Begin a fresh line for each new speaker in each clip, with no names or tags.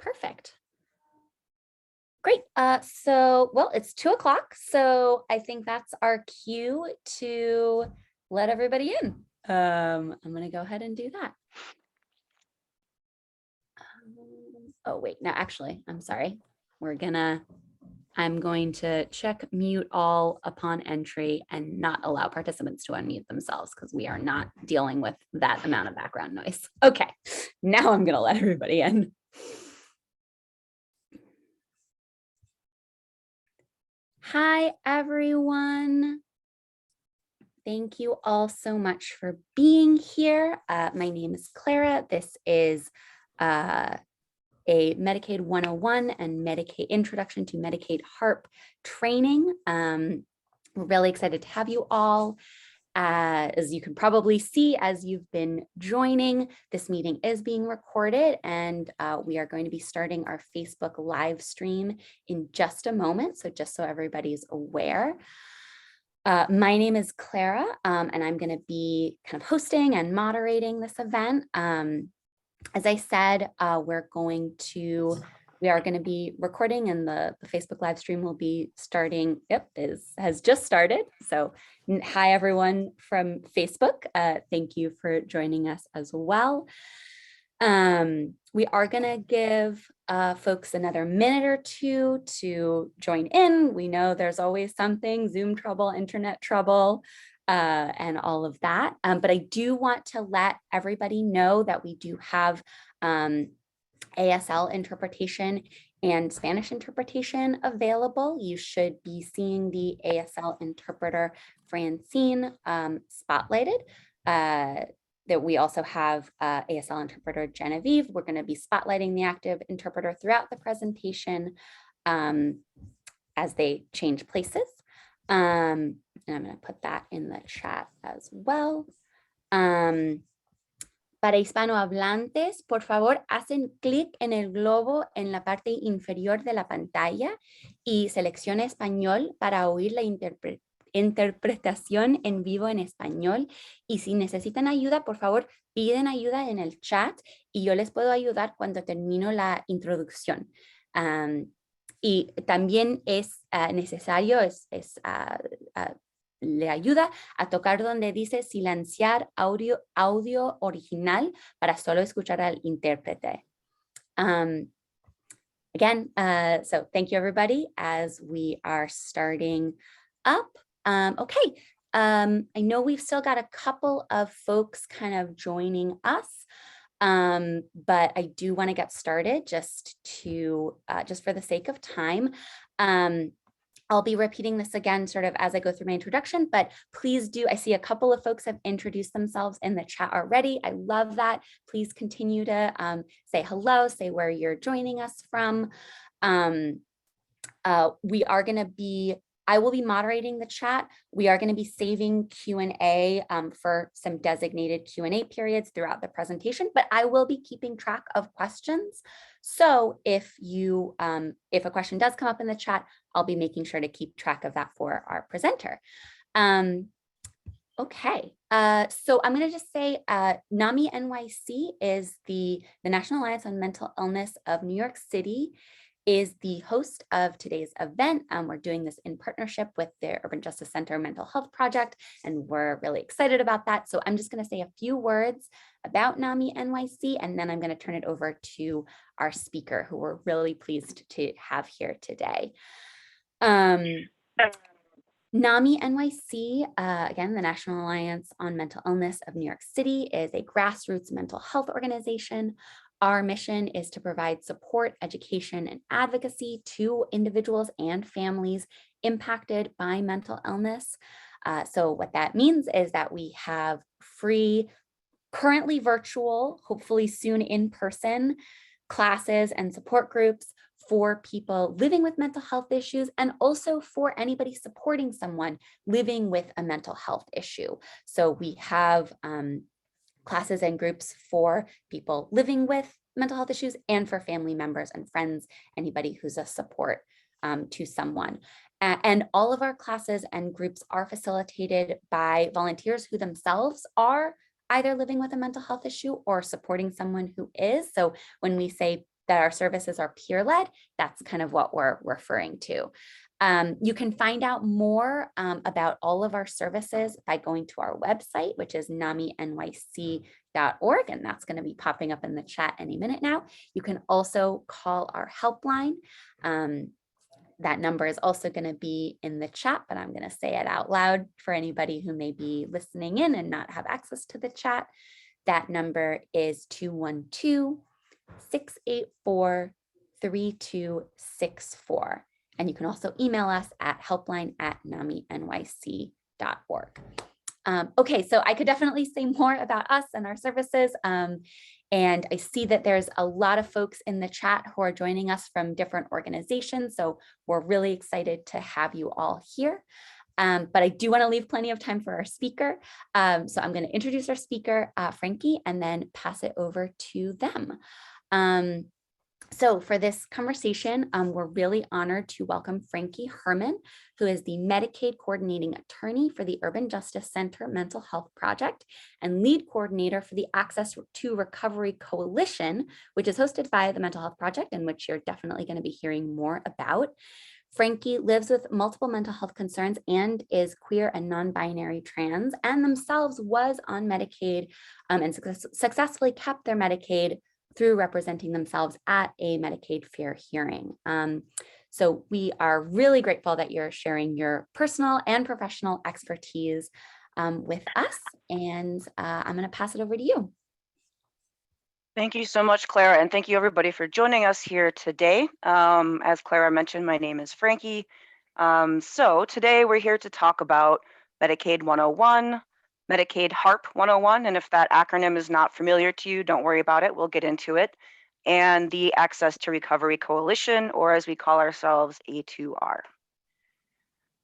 Perfect. Great. Well, it's 2 o'clock, so I think that's our cue to let everybody in. I'm going to go ahead and do that. Oh, wait, no, actually, I'm sorry. I'm going to check mute all upon entry and not allow participants to unmute themselves because we are not dealing with that amount of background noise. Okay, now I'm going to let everybody in. Hi, everyone. Thank you all so much for being here. My name is Clara. This is a Medicaid 101 and Medicaid Introduction to Medicaid HARP training. We're really excited to have you all. As you can probably see, as you've been joining, this meeting is being recorded, and we are going to be starting our Facebook live stream in just a moment. So just so everybody's aware. My name is Clara, and I'm going to be kind of hosting and moderating this event. As I said, we are going to be recording, and the Facebook live stream will be starting. Yep, has just started. So hi, everyone from Facebook. Thank you for joining us as well. We are going to give folks another minute or two to join in. We know there's always something, Zoom trouble, internet trouble, and all of that. But I do want to let everybody know that we do have ASL interpretation and Spanish interpretation available. You should be seeing the ASL interpreter, Francine, spotlighted. That we also have ASL interpreter Genevieve. We're going to be spotlighting the active interpreter throughout the presentation as they change places. And I'm going to put that in the chat as well. Para hispanohablantes, por favor, hacen clic en el globo en la parte inferior de la pantalla y seleccione español para oír la interpretación en vivo en español. Y si necesitan ayuda, por favor, piden ayuda en el chat y yo les puedo ayudar cuando termino la introducción. Y también es necesario, le ayuda a tocar donde dice silenciar audio original para solo escuchar al intérprete. Again, so thank you, everybody, as we are starting up. Okay, I know we've still got a couple of folks kind of joining us, but I do want to get started just for the sake of time. I'll be repeating this again sort of as I go through my introduction, but please do, I see a couple of folks have introduced themselves in the chat already. I love that. Please continue to say hello, say where you're joining us from. I will be moderating the chat. We are going to be saving Q&A for some designated Q&A periods throughout the presentation, but I will be keeping track of questions. So if a question does come up in the chat, I'll be making sure to keep track of that for our presenter. Okay, so I'm going to just say NAMI-NYC is the National Alliance on Mental Illness of New York City, is the host of today's event. We're doing this in partnership with the Urban Justice Center Mental Health Project, and we're really excited about that. So I'm just going to say a few words about NAMI-NYC, and then I'm going to turn it over to our speaker, who we're really pleased to have here today. NAMI-NYC, again, the National Alliance on Mental Illness of New York City, is a grassroots mental health organization. Our mission is to provide support, education, and advocacy to individuals and families impacted by mental illness. So what that means is that we have free, currently virtual, hopefully soon in person, classes and support groups for people living with mental health issues, and also for anybody supporting someone living with a mental health issue. So we have classes and groups for people living with mental health issues and for family members and friends, anybody who's a support to someone. And all of our classes and groups are facilitated by volunteers who themselves are either living with a mental health issue or supporting someone who is. So when we say that our services are peer-led, that's kind of what we're referring to. You can find out more about all of our services by going to our website, which is NAMI-NYC.org, and that's going to be popping up in the chat any minute now. You can also call our helpline. That number is also going to be in the chat, but I'm going to say it out loud for anybody who may be listening in and not have access to the chat. That number is 212-684-3264. And you can also email us at helpline@naminyc.org. Okay, so I could definitely say more about us and our services. And I see that there's a lot of folks in the chat who are joining us from different organizations. So we're really excited to have you all here. But I do want to leave plenty of time for our speaker. So I'm going to introduce our speaker, Frankie, and then pass it over to them. So for this conversation, we're really honored to welcome Frankie Herman, who is the Medicaid coordinating attorney for the Urban Justice Center Mental Health Project and lead coordinator for the Access to Recovery Coalition, which is hosted by the Mental Health Project, and which you're definitely going to be hearing more about. Frankie lives with multiple mental health concerns and is queer and non-binary trans, and themselves was on Medicaid and successfully kept their Medicaid through representing themselves at a Medicaid fair hearing. So we are really grateful that you're sharing your personal and professional expertise with us. And I'm going to pass it over to you.
Thank you so much, Clara, and thank you everybody for joining us here today. As Clara mentioned, my name is Frankie. So today we're here to talk about Medicaid 101, Medicaid HARP 101, and if that acronym is not familiar to you, don't worry about it, we'll get into it, and the Access to Recovery Coalition, or as we call ourselves, A2R.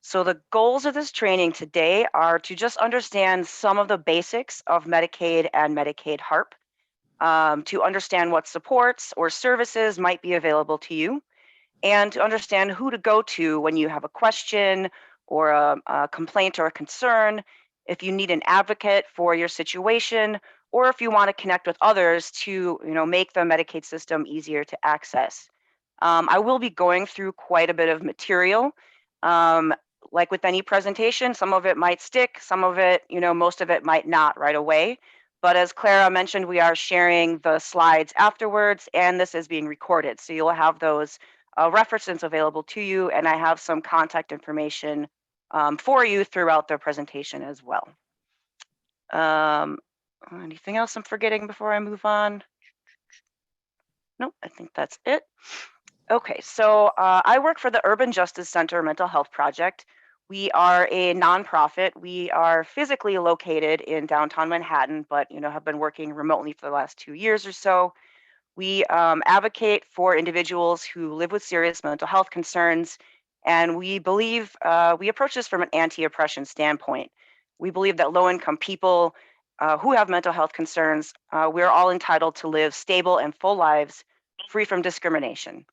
So the goals of this training today are to just understand some of the basics of Medicaid and Medicaid HARP, to understand what supports or services might be available to you, and to understand who to go to when you have a question or a complaint or a concern, if you need an advocate for your situation, or if you want to connect with others to make the Medicaid system easier to access. I will be going through quite a bit of material. Like with any presentation, some of it might stick, some of it, most of it might not right away. But as Clara mentioned, we are sharing the slides afterwards, and this is being recorded. So you'll have those references available to you, and I have some contact information for you throughout the presentation as well. Anything else I'm forgetting before I move on? Nope, I think that's it. Okay, so I work for the Urban Justice Center Mental Health Project. We are a nonprofit. We are physically located in downtown Manhattan, but have been working remotely for the last 2 years or so. We advocate for individuals who live with serious mental health concerns, and we believe we approach this from an anti-oppression standpoint. We believe that low-income people who have mental health concerns, we're all entitled to live stable and full lives free from discrimination.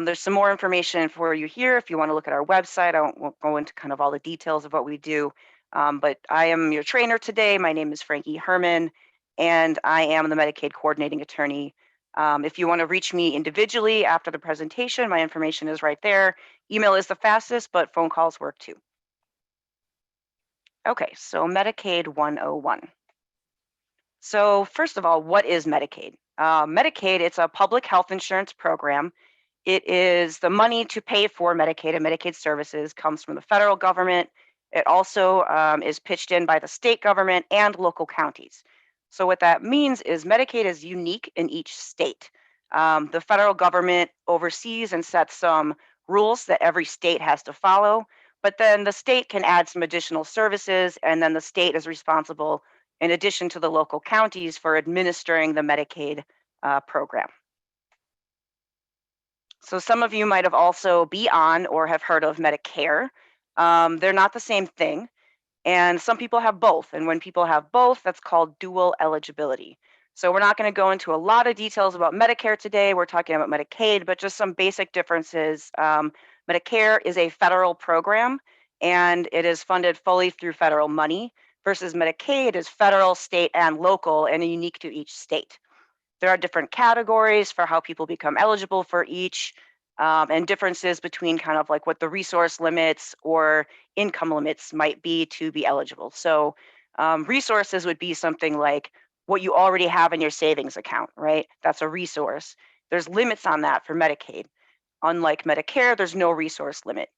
There's some more information for you here if you want to look at our website. I won't go into kind of all the details of what we do, but I am your trainer today. My name is Frankie Herman, and I am the Medicaid coordinating attorney. If you want to reach me individually after the presentation, my information is right there. Email is the fastest, but phone calls work too. Okay, so Medicaid 101. So first of all, what is Medicaid? Medicaid, it's a public health insurance program. It is the money to pay for Medicaid and Medicaid services comes from the federal government. It also is pitched in by the state government and local counties. So what that means is Medicaid is unique in each state. The federal government oversees and sets some rules that every state has to follow, but then the state can add some additional services, and then the state is responsible, in addition to the local counties, for administering the Medicaid program. So some of you might have also be on or have heard of Medicare. They're not the same thing. And some people have both. And when people have both, that's called dual eligibility. So we're not going to go into a lot of details about Medicare today. We're talking about Medicaid, but just some basic differences. Medicare is a federal program, and it is funded fully through federal money, versus Medicaid is federal, state, and local, and unique to each state. There are different categories for how people become eligible for each, and differences between kind of like what the resource limits or income limits might be to be eligible. So resources would be something like what you already have in your savings account, right? That's a resource. There's limits on that for Medicaid. Unlike Medicare, there's no resource limit.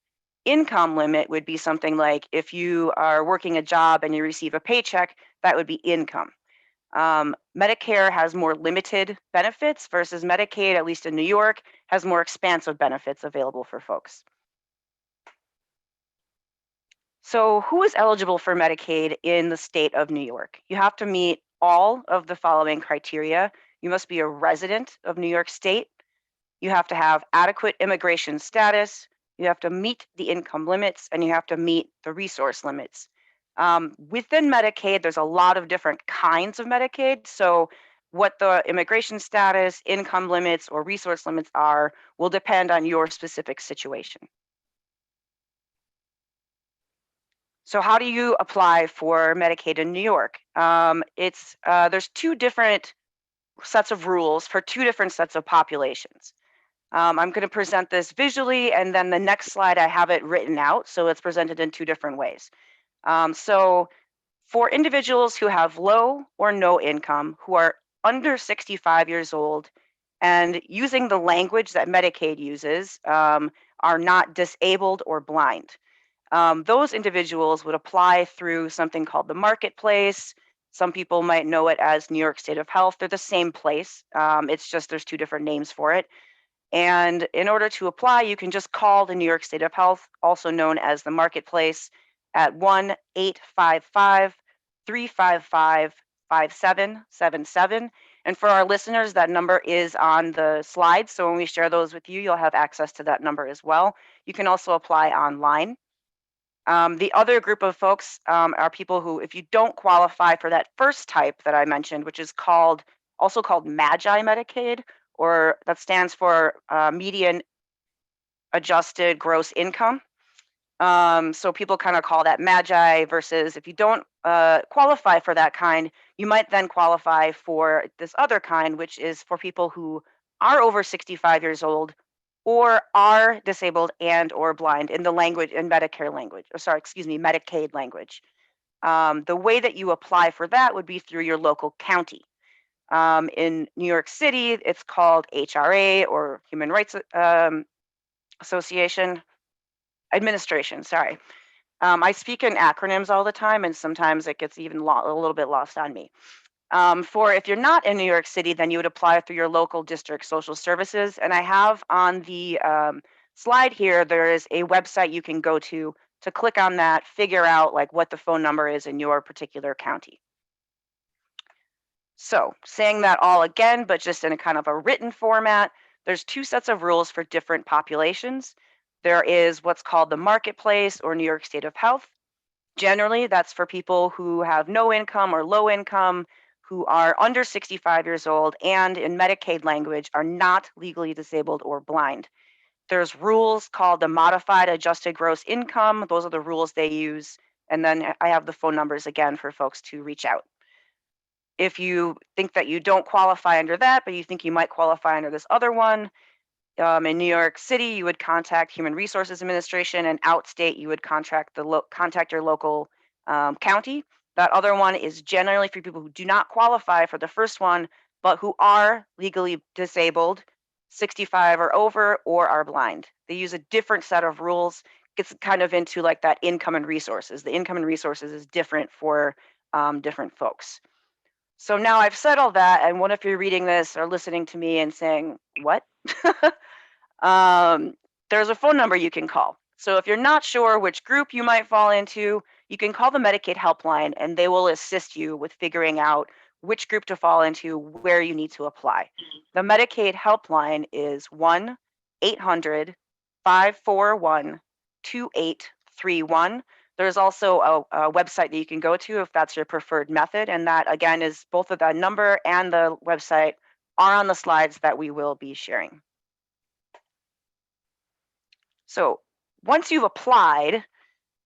Income limit would be something like if you are working a job and you receive a paycheck, that would be income. Medicare has more limited benefits versus Medicaid, at least in New York, has more expansive benefits available for folks. So who is eligible for Medicaid in the state of New York? You have to meet all of the following criteria. You must be a resident of New York State. You have to have adequate immigration status. You have to meet the income limits, and you have to meet the resource limits. Within Medicaid, there's a lot of different kinds of Medicaid. So what the immigration status, income limits, or resource limits are will depend on your specific situation. So how do you apply for Medicaid in New York? There's two different sets of rules for two different sets of populations. I'm going to present this visually, and then the next slide I have it written out, so it's presented in two different ways. So for individuals who have low or no income, who are under 65 years old, and using the language that Medicaid uses, are not disabled or blind. Those individuals would apply through something called the marketplace. Some people might know it as New York State of Health. They're the same place. It's just there's two different names for it. And in order to apply, you can just call the New York State of Health, also known as the marketplace, at 1-855-355-5777. And for our listeners, that number is on the slides. So when we share those with you, you'll have access to that number as well. You can also apply online. The other group of folks are people who, if you don't qualify for that first type that I mentioned, which is also called MAGI Medicaid, or that stands for median adjusted gross income. So people kind of call that MAGI versus if you don't qualify for that kind, you might then qualify for this other kind, which is for people who are over 65 years old or are disabled and or blind in the language, in Medicare language, or sorry, excuse me, Medicaid language. The way that you apply for that would be through your local county. In New York City, it's called HRA, or Human Rights Administration, sorry. I speak in acronyms all the time, and sometimes it gets even a little bit lost on me. For if you're not in New York City, then you would apply through your local district social services. And I have on the slide here, there is a website you can go to click on that, figure out like what the phone number is in your particular county. So saying that all again, but just in a kind of a written format, there's two sets of rules for different populations. There is what's called the marketplace or New York State of Health. Generally, that's for people who have no income or low income, who are under 65 years old, and in Medicaid language are not legally disabled or blind. There's rules called the modified adjusted gross income. Those are the rules they use. And then I have the phone numbers again for folks to reach out. If you think that you don't qualify under that, but you think you might qualify under this other one, in New York City, you would contact Human Resources Administration, and outstate, you would contact your local county. That other one is generally for people who do not qualify for the first one, but who are legally disabled, 65 or over, or are blind. They use a different set of rules. Gets kind of into like that income and resources. The income and resources is different for different folks. So now I've said all that, and what if you're reading this or listening to me and saying, what? There's a phone number you can call. So if you're not sure which group you might fall into, you can call the Medicaid Helpline, and they will assist you with figuring out which group to fall into, where you need to apply. The Medicaid Helpline is 1-800-541-2831. There's also a website that you can go to if that's your preferred method. And that, again, is both of that number and the website are on the slides that we will be sharing. So once you've applied,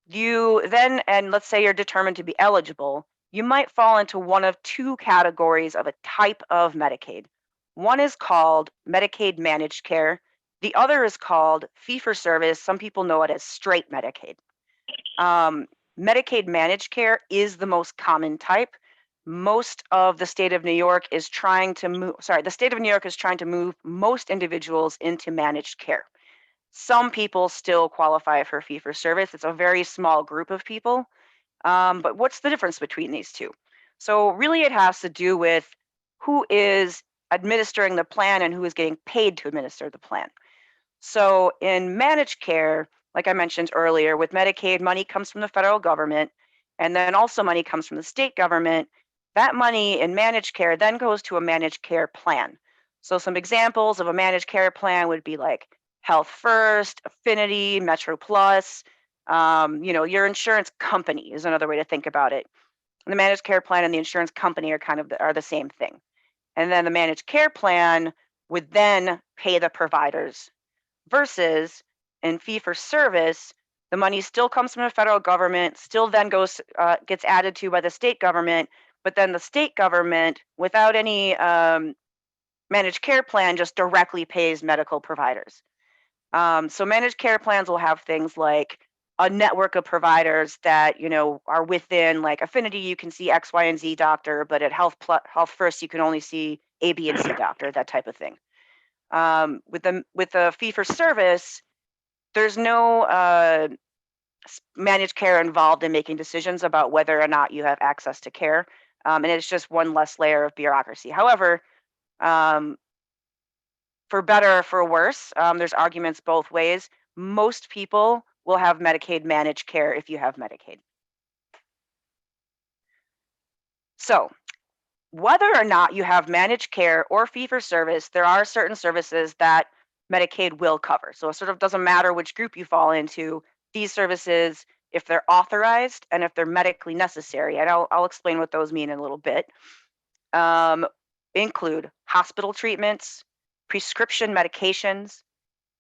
you then, and let's say you're determined to be eligible, you might fall into one of two categories of a type of Medicaid. One is called Medicaid Managed Care. The other is called Fee-for-Service. Some people know it as straight Medicaid. Medicaid Managed Care is the most common type. Most of the state of New York is trying to move, the state of New York is trying to move most individuals into managed care. Some people still qualify for fee-for-service. It's a very small group of people. But what's the difference between these two? So really it has to do with who is administering the plan and who is getting paid to administer the plan. So in managed care, like I mentioned earlier, with Medicaid, money comes from the federal government, and then also money comes from the state government. That money in managed care then goes to a managed care plan. So some examples of a managed care plan would be like Health First, Affinity, Metro Plus. Your insurance company is another way to think about it. The managed care plan and the insurance company are kind of the same thing. And then the managed care plan would then pay the providers, versus in fee-for-service, the money still comes from the federal government, still then gets added to by the state government, but then the state government, without any managed care plan, just directly pays medical providers. So managed care plans will have things like a network of providers that are within, like Affinity, you can see X, Y, and Z doctor, but at Health First, you can only see A, B, and C doctor, that type of thing. With the fee-for-service, there's no managed care involved in making decisions about whether or not you have access to care, and it's just one less layer of bureaucracy. However, for better or for worse, there's arguments both ways. Most people will have Medicaid managed care if you have Medicaid. So whether or not you have managed care or fee-for-service, there are certain services that Medicaid will cover. So it sort of doesn't matter which group you fall into. These services, if they're authorized and if they're medically necessary, and I'll explain what those mean in a little bit, include hospital treatments, prescription medications,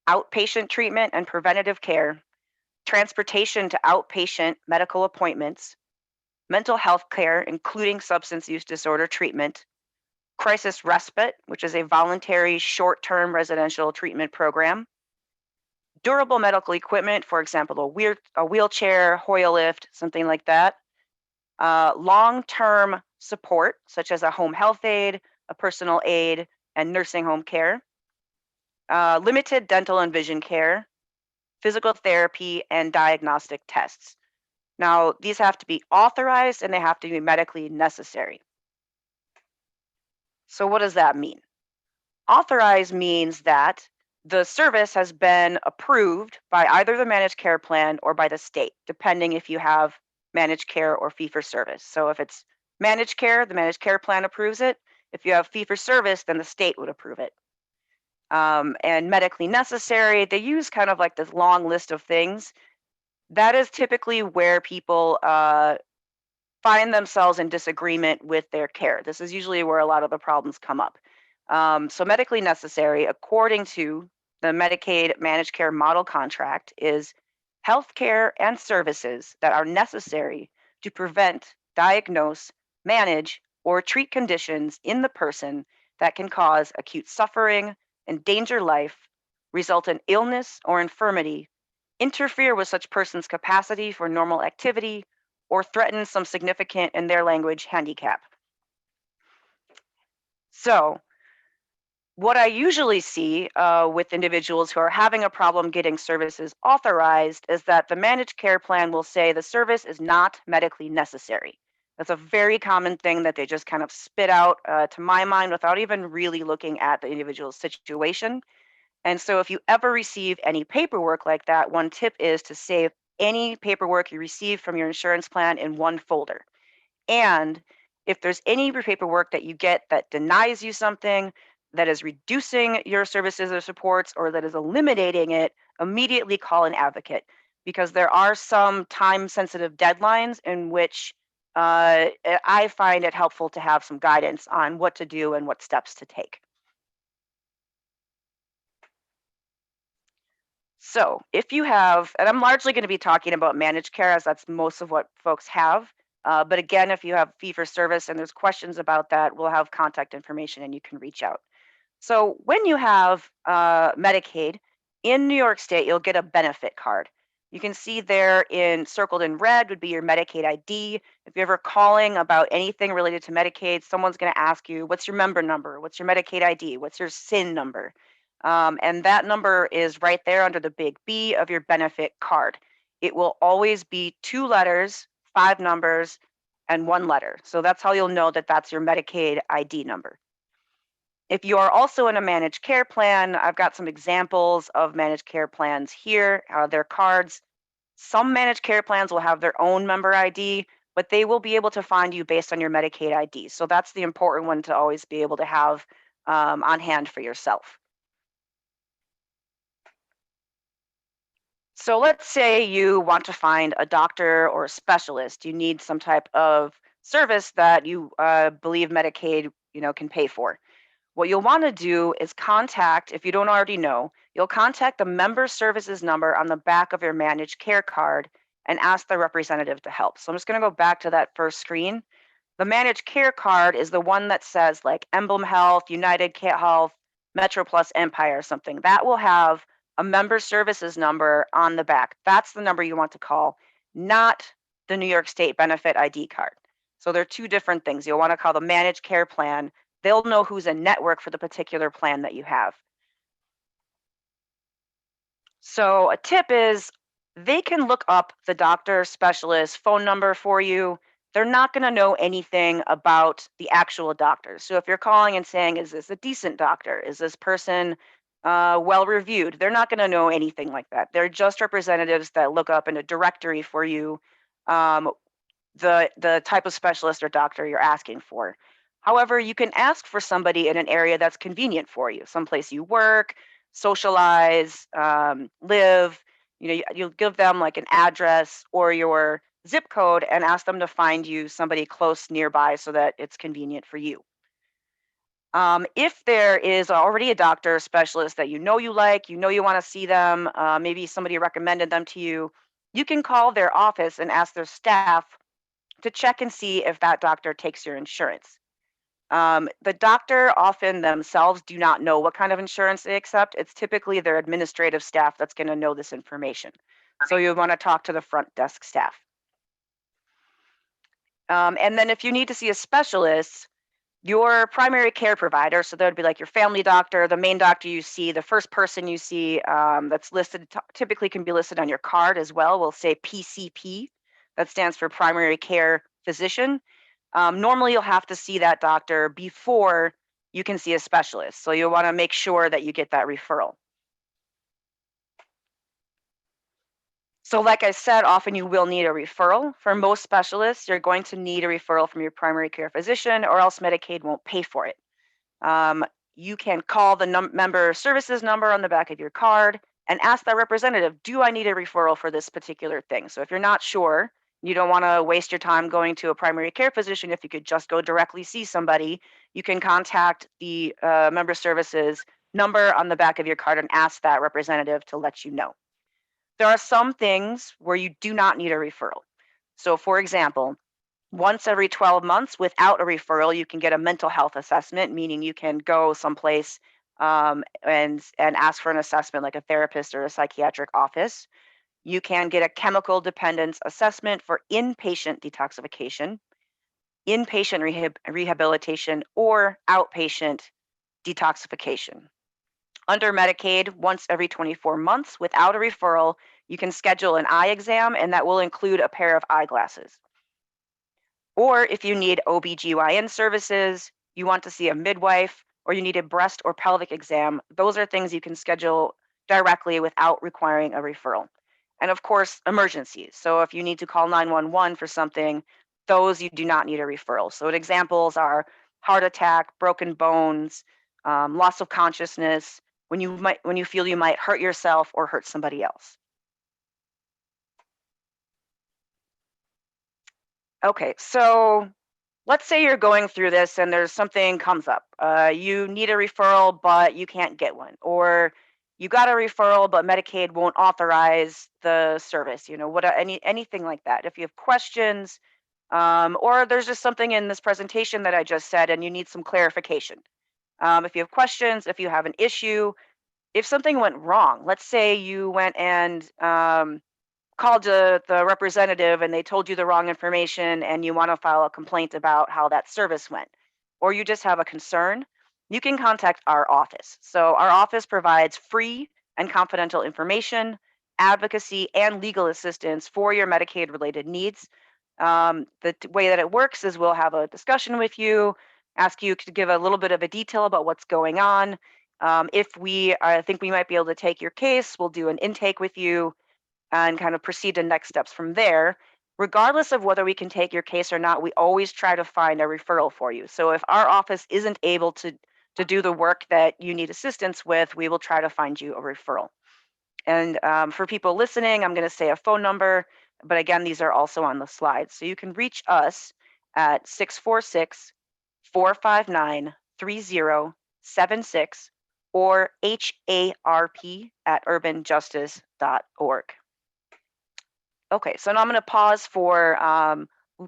outpatient treatment and preventative care, transportation to outpatient medical appointments, mental health care, including substance use disorder treatment, crisis respite, which is a voluntary short-term residential treatment program, durable medical equipment, for example, a wheelchair, Hoya lift, something like that, long-term support, such as a home health aide, a personal aide, and nursing home care, limited dental and vision care, physical therapy, and diagnostic tests. Now, these have to be authorized and they have to be medically necessary. So what does that mean? Authorized means that the service has been approved by either the managed care plan or by the state, depending if you have managed care or fee-for-service. So if it's managed care, the managed care plan approves it. If you have fee-for-service, then the state would approve it. And medically necessary, they use kind of like this long list of things. That is typically where people find themselves in disagreement with their care. This is usually where a lot of the problems come up. So medically necessary, according to the Medicaid managed care model contract, is healthcare and services that are necessary to prevent, diagnose, manage, or treat conditions in the person that can cause acute suffering, endanger life, result in illness or infirmity, interfere with such person's capacity for normal activity, or threaten some significant, in their language, handicap. So what I usually see with individuals who are having a problem getting services authorized is that the managed care plan will say the service is not medically necessary. That's a very common thing that they just kind of spit out, to my mind, without even really looking at the individual's situation. And so if you ever receive any paperwork like that, one tip is to save any paperwork you receive from your insurance plan in one folder. And if there's any paperwork that you get that denies you something, that is reducing your services or supports, or that is eliminating it, immediately call an advocate, because there are some time-sensitive deadlines in which I find it helpful to have some guidance on what to do and what steps to take. So if you have, and I'm largely going to be talking about managed care as that's most of what folks have. But again, if you have fee-for-service and there's questions about that, we'll have contact information and you can reach out. So when you have Medicaid in New York State, you'll get a benefit card. You can see there circled in red would be your Medicaid ID. If you're ever calling about anything related to Medicaid, someone's going to ask you, what's your member number? What's your Medicaid ID? What's your SIN number? And that number is right there under the big B of your benefit card. It will always be 2 letters, 5 numbers, and 1 letter. So that's how you'll know that that's your Medicaid ID number. If you are also in a managed care plan, I've got some examples of managed care plans here, their cards. Some managed care plans will have their own member ID, but they will be able to find you based on your Medicaid ID. So that's the important one to always be able to have on hand for yourself. So let's say you want to find a doctor or a specialist. You need some type of service that you believe Medicaid, can pay for. What you'll want to do is contact, if you don't already know, you'll contact the member services number on the back of your managed care card and ask the representative to help. So I'm just going to go back to that first screen. The managed care card is the one that says like Emblem Health, United Health, Metro Plus Empire or something. That will have a member services number on the back. That's the number you want to call, not the New York State benefit ID card. So they're 2 different things. You'll want to call the managed care plan. They'll know who's in network for the particular plan that you have. So a tip is they can look up the doctor, specialist, phone number for you. They're not going to know anything about the actual doctor. So if you're calling and saying, is this a decent doctor? Is this person well reviewed? They're not going to know anything like that. They're just representatives that look up in a directory for you the type of specialist or doctor you're asking for. However, you can ask for somebody in an area that's convenient for you, someplace you work, socialize, live. You'll give them like an address or your zip code and ask them to find you somebody close nearby so that it's convenient for you. If there is already a doctor or specialist that you like, you want to see them, maybe somebody recommended them to you, you can call their office and ask their staff to check and see if that doctor takes your insurance. The doctor often themselves do not know what kind of insurance they accept. It's typically their administrative staff that's going to know this information. So you want to talk to the front desk staff. And then if you need to see a specialist, your primary care provider, so that would be like your family doctor, the main doctor you see, the first person you see that's listed, typically can be listed on your card as well. We'll say PCP, that stands for primary care physician. Normally you'll have to see that doctor before you can see a specialist. So you'll want to make sure that you get that referral. So like I said, often you will need a referral. For most specialists, you're going to need a referral from your primary care physician or else Medicaid won't pay for it. You can call the member services number on the back of your card and ask that representative, do I need a referral for this particular thing? So if you're not sure, you don't want to waste your time going to a primary care physician, if you could just go directly see somebody, you can contact the member services number on the back of your card and ask that representative to let you know. There are some things where you do not need a referral. So for example, once every 12 months without a referral, you can get a mental health assessment, meaning you can go someplace and ask for an assessment like a therapist or a psychiatric office. You can get a chemical dependence assessment for inpatient detoxification, inpatient rehabilitation, or outpatient detoxification. Under Medicaid, once every 24 months without a referral, you can schedule an eye exam, and that will include a pair of eyeglasses. Or if you need OBGYN services, you want to see a midwife, or you need a breast or pelvic exam, those are things you can schedule directly without requiring a referral. And of course, emergencies. So if you need to call 911 for something, those you do not need a referral. So examples are heart attack, broken bones, loss of consciousness, when you feel you might hurt yourself or hurt somebody else. Okay, so let's say you're going through this and there's something comes up. You need a referral, but you can't get one. Or you got a referral, but Medicaid won't authorize the service, anything like that. If you have questions, or there's just something in this presentation that I just said and you need some clarification. If you have questions, if you have an issue, if something went wrong, let's say you went and called the representative and they told you the wrong information and you want to file a complaint about how that service went, or you just have a concern, you can contact our office. So our office provides free and confidential information, advocacy, and legal assistance for your Medicaid related needs. The way that it works is we'll have a discussion with you, ask you to give a little bit of a detail about what's going on. If we think we might be able to take your case, we'll do an intake with you and kind of proceed to next steps from there. Regardless of whether we can take your case or not, we always try to find a referral for you. So if our office isn't able to do the work that you need assistance with, we will try to find you a referral. And for people listening, I'm going to say a phone number, but again, these are also on the slides. So you can reach us at 646-459-3076 or HARP@urbanjustice.org. Okay, so now I'm going to pause for,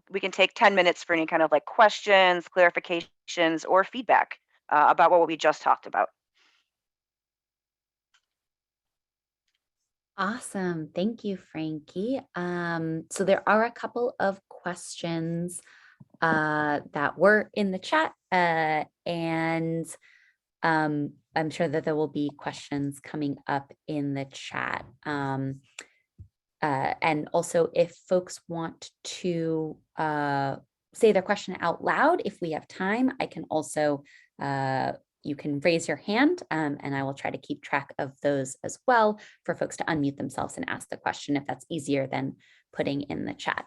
we can take 10 minutes for any kind of like questions, clarifications, or feedback about what we just talked about.
Awesome. Thank you, Frankie. So there are a couple of questions that were in the chat, and I'm sure that there will be questions coming up in the chat. And also, if folks want to say their question out loud, if we have time, I can also, you can raise your hand and I will try to keep track of those as well for folks to unmute themselves and ask the question if that's easier than putting in the chat.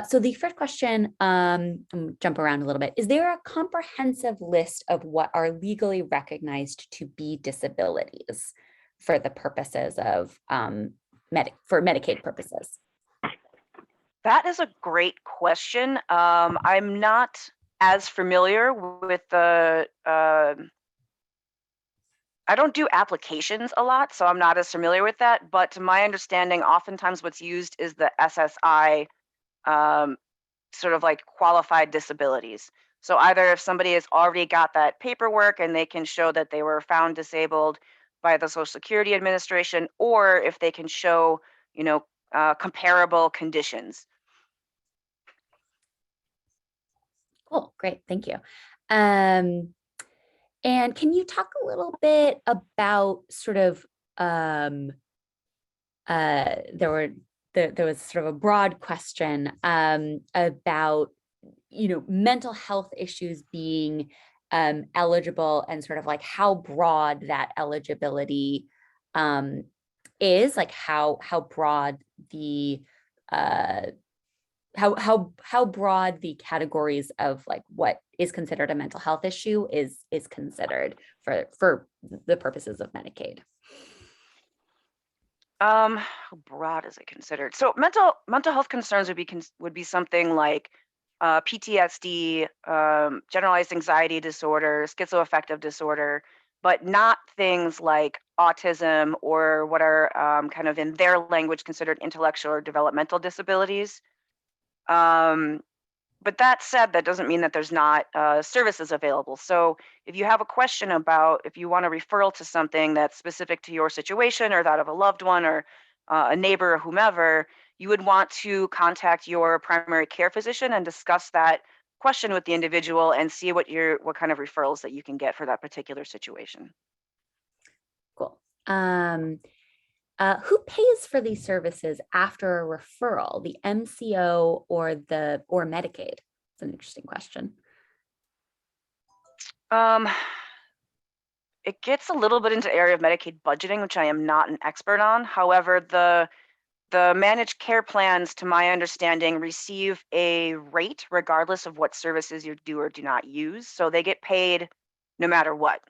So the first question, jump around a little bit. Is there a comprehensive list of what are legally recognized to be disabilities for the purposes of for Medicaid purposes?
That is a great question. I'm not as familiar with the, I don't do applications a lot, so I'm not as familiar with that, but to my understanding, oftentimes what's used is the SSI, sort of like qualified disabilities. So either if somebody has already got that paperwork and they can show that they were found disabled by the Social Security Administration, or if they can show, you know, comparable conditions.
Cool, great, thank you. And can you talk a little bit about sort of, there was sort of a broad question about, you know, mental health issues being eligible and sort of like how broad that eligibility is, like how broad the how broad the categories of like what is considered a mental health issue is considered for the purposes of Medicaid.
How broad is it considered? So mental health concerns would be something like PTSD, generalized anxiety disorder, schizoaffective disorder, but not things like autism or what are kind of in their language considered intellectual or developmental disabilities. But that said, that doesn't mean that there's not services available. So if you have a question about, if you want a referral to something that's specific to your situation or that of a loved one or a neighbor or whomever, you would want to contact your primary care physician and discuss that question with the individual and see what kind of referrals that you can get for that particular situation.
Cool. Who pays for these services after a referral, the MCO or Medicaid? It's an interesting question.
It gets a little bit into the area of Medicaid budgeting, which I am not an expert on. However, the managed care plans, to my understanding, receive a rate regardless of what services you do or do not use. So they get paid no matter what,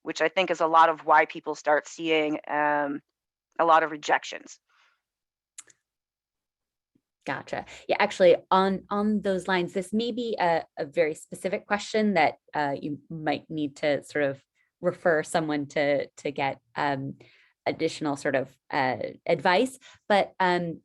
which I think is a lot of why people start seeing a lot of rejections.
Gotcha. Yeah, actually, on those lines, this may be a very specific question that you might need to sort of refer someone to get additional sort of advice, but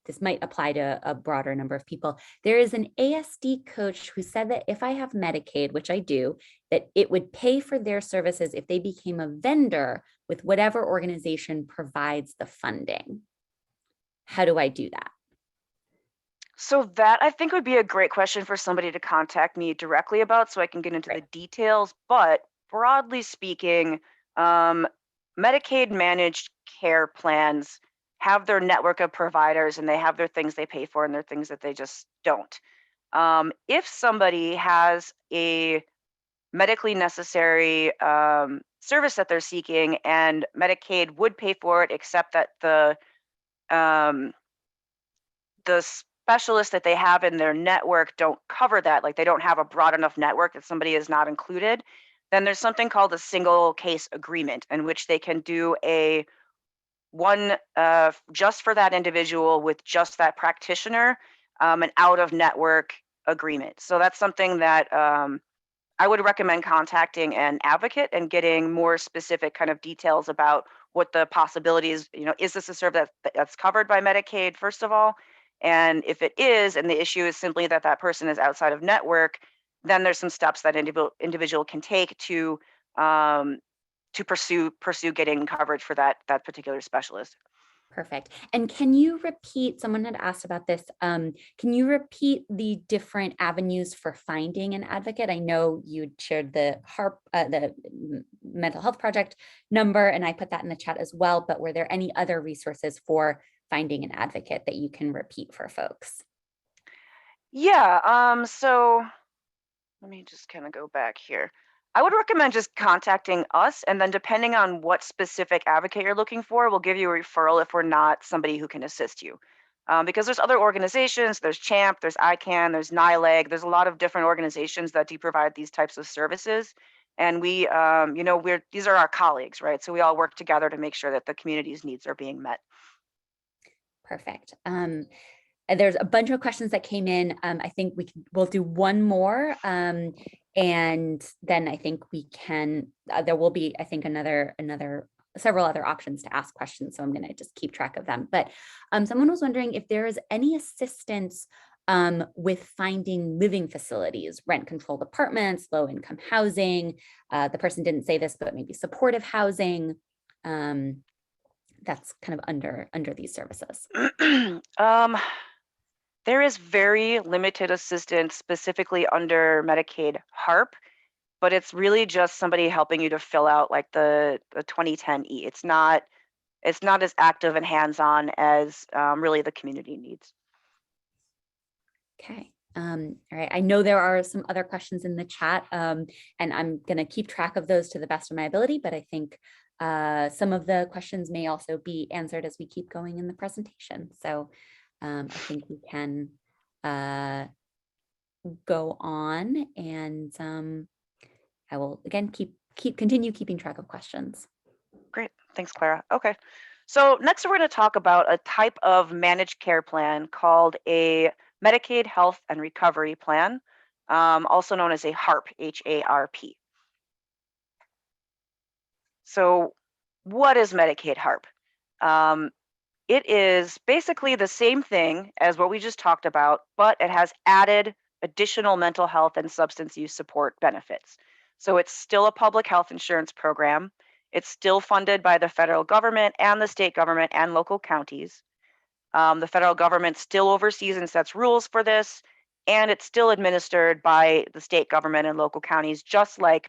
this might apply to a broader number of people. There is an ASD coach who said that if I have Medicaid, which I do, that it would pay for their services if they became a vendor with whatever organization provides the funding. How do I do that?
So that I think would be a great question for somebody to contact me directly about so I can get into the details. But broadly speaking, Medicaid managed care plans have their network of providers and they have their things they pay for and their things that they just don't. If somebody has a medically necessary service that they're seeking and Medicaid would pay for it, except that um, the specialists that they have in their network don't cover that, like they don't have a broad enough network that somebody is not included, then there's something called a single case agreement in which they can do a one just for that individual with just that practitioner, an out of network agreement. So that's something that I would recommend contacting an advocate and getting more specific kind of details about what the possibilities, is this a service that's covered by Medicaid, first of all? And if it is, and the issue is simply that that person is outside of network, then there's some steps that individual can take to pursue getting coverage for that particular specialist.
Perfect. And can you repeat, someone had asked about this, can you repeat the different avenues for finding an advocate? I know you shared the HARP, the Mental Health Project number, and I put that in the chat as well, but were there any other resources for finding an advocate that you can repeat for folks?
Yeah, so let me just kind of go back here. I would recommend just contacting us, and then depending on what specific advocate you're looking for, we'll give you a referral if we're not somebody who can assist you. Because there's other organizations, there's CHAMP, there's ICANN, there's NILAG, there's a lot of different organizations that do provide these types of services. And we, these are our colleagues, right? So we all work together to make sure that the community's needs are being met.
Perfect. There's a bunch of questions that came in. I think we'll do one more, and then I think we can. There will be, I think, several other options to ask questions. So I'm going to just keep track of them. But someone was wondering if there is any assistance with finding living facilities, rent-controlled apartments, low-income housing. The person didn't say this, but maybe supportive housing. That's kind of under these services.
There is very limited assistance specifically under Medicaid HARP, but it's really just somebody helping you to fill out like the 2010E. It's not as active and hands-on as really the community needs.
Okay. All right. I know there are some other questions in the chat, and I'm going to keep track of those to the best of my ability, but I think some of the questions may also be answered as we keep going in the presentation. So I think we can go on, and I will again continue keeping track of questions.
Great, thanks, Clara. Okay, so next we're going to talk about a type of managed care plan called a Medicaid Health and Recovery Plan, also known as a HARP, H-A-R-P. So what is Medicaid HARP? It is basically the same thing as what we just talked about, but it has added additional mental health and substance use support benefits. So it's still a public health insurance program. It's still funded by the federal government and the state government and local counties. The federal government still oversees and sets rules for this, and it's still administered by the state government and local counties, just like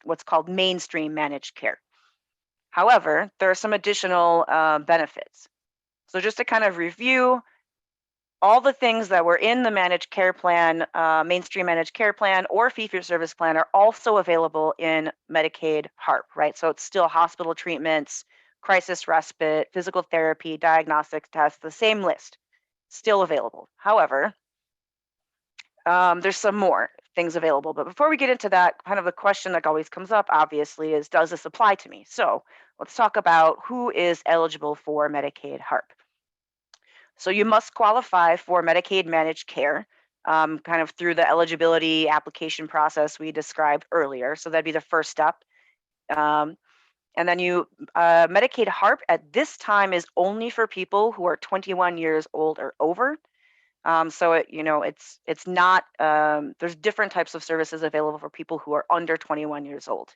what's called mainstream managed care. However, there are some additional benefits. So just to kind of review, all the things that were in the managed care plan, mainstream managed care plan or fee-for-service plan are also available in Medicaid HARP, right? So it's still hospital treatments, crisis respite, physical therapy, diagnostics tests, the same list, still available. However, there's some more things available. But before we get into that, kind of the question that always comes up, obviously, is does this apply to me? So let's talk about who is eligible for Medicaid HARP. So you must qualify for Medicaid managed care, kind of through the eligibility application process we described earlier. So that'd be the first step. And then Medicaid HARP at this time is only for people who are 21 years old or over. So it's not, there's different types of services available for people who are under 21 years old.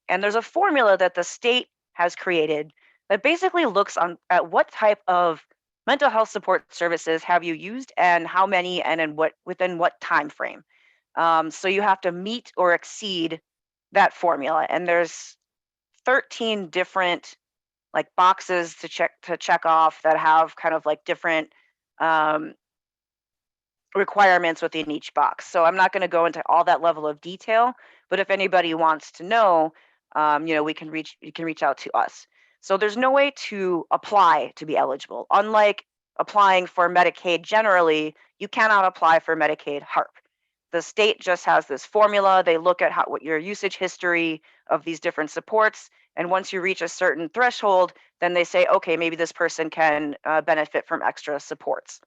And there's a formula that the state has created that basically looks at what type of mental health support services have you used and how many and within what time frame. So you have to meet or exceed that formula. And there's 13 different like boxes to check off that have kind of like different requirements within each box. So I'm not going to go into all that level of detail, but if anybody wants to know, you can reach out to us. So there's no way to apply to be eligible. Unlike applying for Medicaid generally, you cannot apply for Medicaid HARP. The state just has this formula. They look at what your usage history of these different supports, and once you reach a certain threshold, then they say, okay, maybe this person can benefit from extra supports.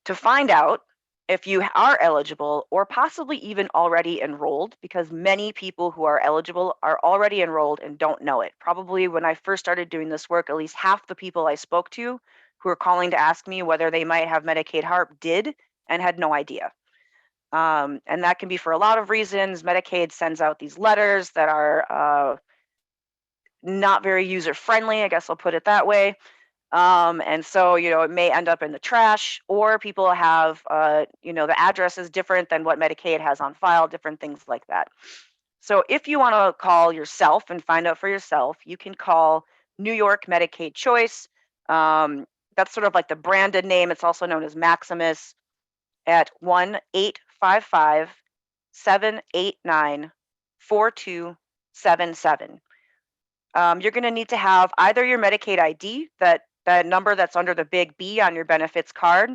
To find out if you are eligible or possibly even already enrolled, because many people who are eligible are already enrolled and don't know it. Probably when I first started doing this work, at least half the people I spoke to who were calling to ask me whether they might have Medicaid HARP did and had no idea. And that can be for a lot of reasons. Medicaid sends out these letters that are not very user-friendly, I guess I'll put it that way. And so, it may end up in the trash, or people have, the address is different than what Medicaid has on file, different things like that. So if you want to call yourself and find out for yourself, you can call New York Medicaid Choice. That's sort of like the branded name. It's also known as Maximus at 1-855-789-4277. You're going to need to have either your Medicaid ID, that number that's under the big B on your benefits card,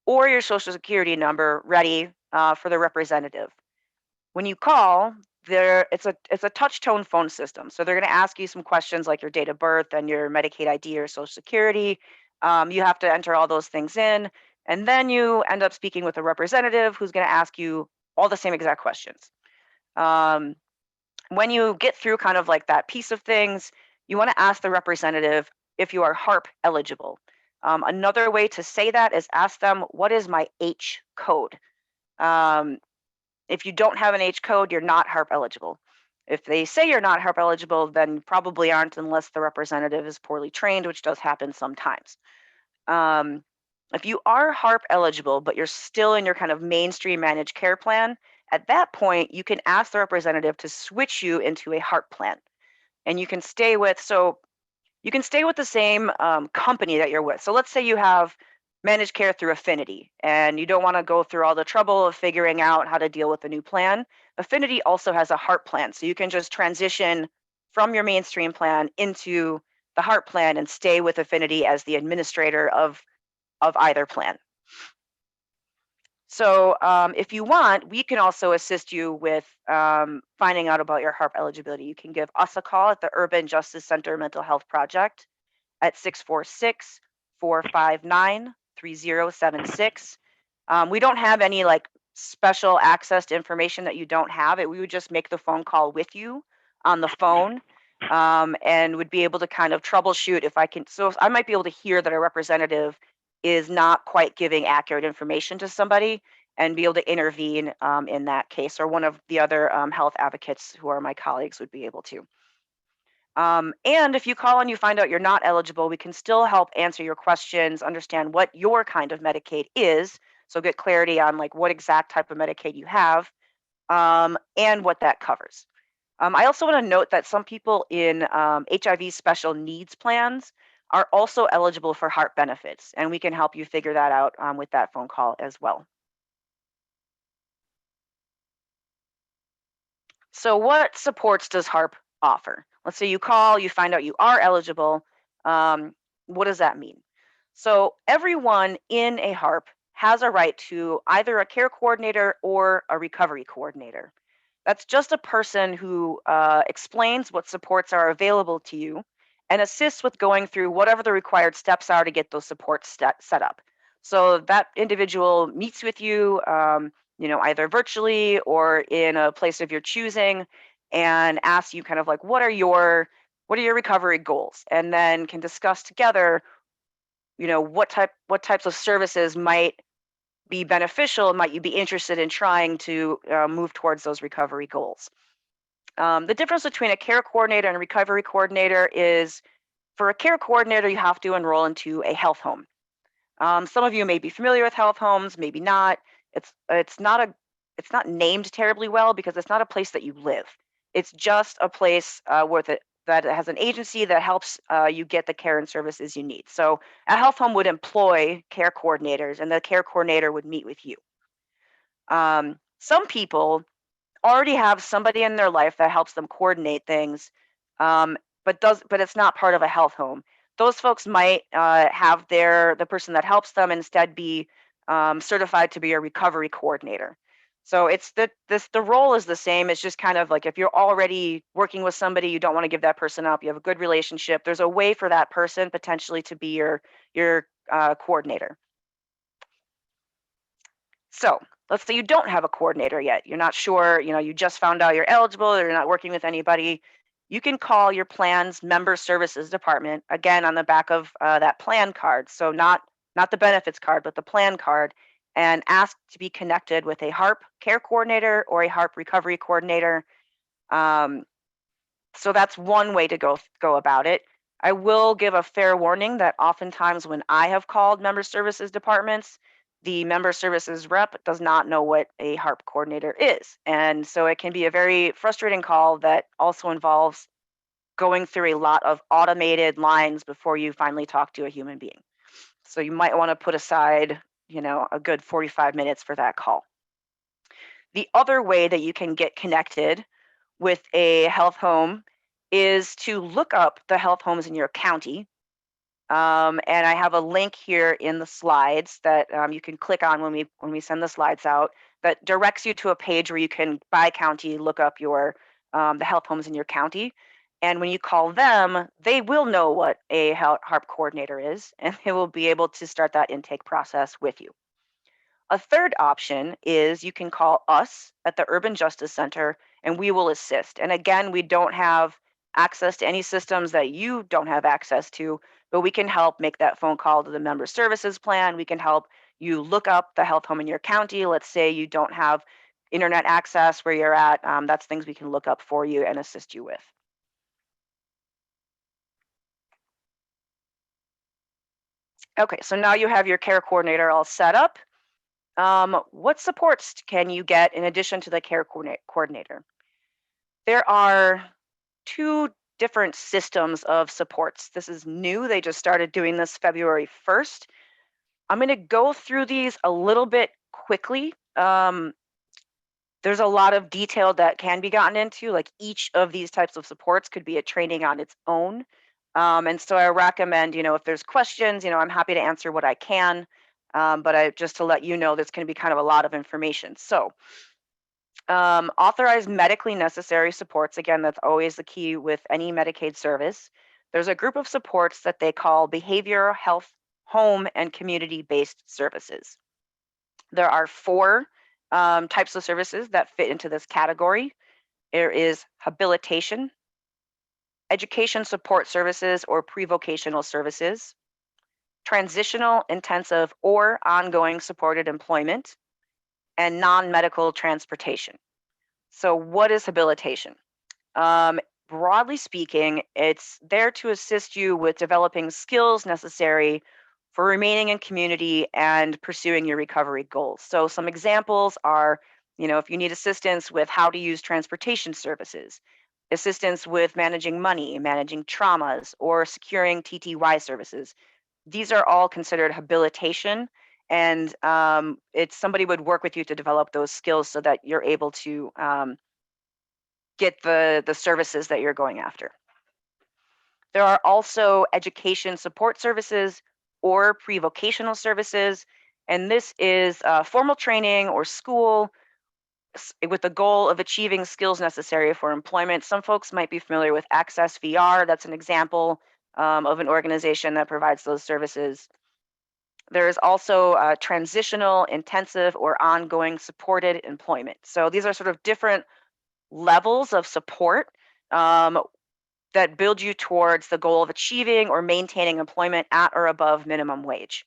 or your Social Security number ready for the representative. When you call, it's a touch tone phone system. So they're going to ask you some questions like your date of birth and your Medicaid ID or Social Security. You have to enter all those things in, and then you end up speaking with a representative who's going to ask you all the same exact questions. When you get through kind of like that piece of things, you want to ask the representative if you are HARP eligible. Another way to say that is ask them, what is my H code? If you don't have an H code, you're not HARP eligible. If they say you're not HARP eligible, then you probably aren't unless the representative is poorly trained, which does happen sometimes. If you are HARP eligible, but you're still in your kind of mainstream managed care plan, at that point, you can ask the representative to switch you into a HARP plan. And you can stay with the same company that you're with. So let's say you have managed care through Affinity, and you don't want to go through all the trouble of figuring out how to deal with a new plan. Affinity also has a HARP plan, so you can just transition from your mainstream plan into the HARP plan and stay with Affinity as the administrator of either plan. So if you want, we can also assist you with finding out about your HARP eligibility. You can give us a call at the Urban Justice Center Mental Health Project at 646-459-3076. We don't have any like special access to information that you don't have. We would just make the phone call with you on the phone, and would be able to kind of troubleshoot if I might be able to hear that a representative is not quite giving accurate information to somebody, and be able to intervene in that case, or one of the other health advocates who are my colleagues would be able to. And if you call and you find out you're not eligible, we can still help answer your questions, understand what your kind of Medicaid is, so get clarity on like what exact type of Medicaid you have, and what that covers. I also want to note that some people in HIV Special Needs Plans are also eligible for HARP benefits, and we can help you figure that out with that phone call as well. So what supports does HARP offer? Let's say you call, you find out you are eligible. What does that mean? So everyone in a HARP has a right to either a care coordinator or a recovery coordinator. That's just a person who explains what supports are available to you and assists with going through whatever the required steps are to get those supports set up. So that individual meets with you, either virtually or in a place of your choosing, and ask you kind of like, what are your recovery goals? And then can discuss together, what types of services might be beneficial, might you be interested in trying to move towards those recovery goals. The difference between a care coordinator and a recovery coordinator is, for a care coordinator, you have to enroll into a health home. Some of you may be familiar with health homes, maybe not. It's not named terribly well because it's not a place that you live. It's just a place that has an agency that helps you get the care and services you need. So a health home would employ care coordinators, and the care coordinator would meet with you. Some people already have somebody in their life that helps them coordinate things, but it's not part of a health home. Those folks might have the person that helps them instead be certified to be a recovery coordinator. So it's the role is the same. It's just kind of like, if you're already working with somebody, you don't want to give that person up, you have a good relationship, there's a way for that person potentially to be your coordinator. So let's say you don't have a coordinator yet. You're not sure, you just found out you're eligible, or you're not working with anybody. You can call your plan's member services department, again, on the back of that plan card. So not the benefits card, but the plan card, and ask to be connected with a HARP care coordinator or a HARP recovery coordinator. So that's one way to go about it. I will give a fair warning that oftentimes when I have called member services departments, the member services rep does not know what a HARP coordinator is. And so it can be a very frustrating call that also involves going through a lot of automated lines before you finally talk to a human being. So you might want to put aside, a good 45 minutes for that call. The other way that you can get connected with a health home is to look up the health homes in your county. And I have a link here in the slides that you can click on when we send the slides out, that directs you to a page where you can, by county, look up the health homes in your county. And when you call them, they will know what a HARP coordinator is, and they will be able to start that intake process with you. A third option is you can call us at the Urban Justice Center, and we will assist. And again, we don't have access to any systems that you don't have access to, but we can help make that phone call to the member services plan. We can help you look up the health home in your county. Let's say you don't have internet access where you're at. That's things we can look up for you and assist you with. Okay, so now you have your care coordinator all set up. What supports can you get in addition to the care coordinator? There are two different systems of supports. This is new. They just started doing this February 1st. I'm going to go through these a little bit quickly. There's a lot of detail that can be gotten into, like each of these types of supports could be a training on its own. And so I recommend, if there's questions, I'm happy to answer what I can. But just to let you know, there's going to be kind of a lot of information. So authorized medically necessary supports, again, that's always the key with any Medicaid service. There's a group of supports that they call behavioral health, home, and community-based services. There are 4 types of services that fit into this category. There is habilitation, education support services or pre-vocational services, transitional, intensive, or ongoing supported employment, and non-medical transportation. So what is habilitation? Broadly speaking, it's there to assist you with developing skills necessary for remaining in community and pursuing your recovery goals. So some examples are, if you need assistance with how to use transportation services, assistance with managing money, managing traumas, or securing TTY services. These are all considered habilitation, and somebody would work with you to develop those skills so that you're able to get the services that you're going after. There are also education support services or pre-vocational services, and this is formal training or school with the goal of achieving skills necessary for employment. Some folks might be familiar with Access VR. That's an example of an organization that provides those services. There is also transitional, intensive, or ongoing supported employment. So these are sort of different levels of support that build you towards the goal of achieving or maintaining employment at or above minimum wage.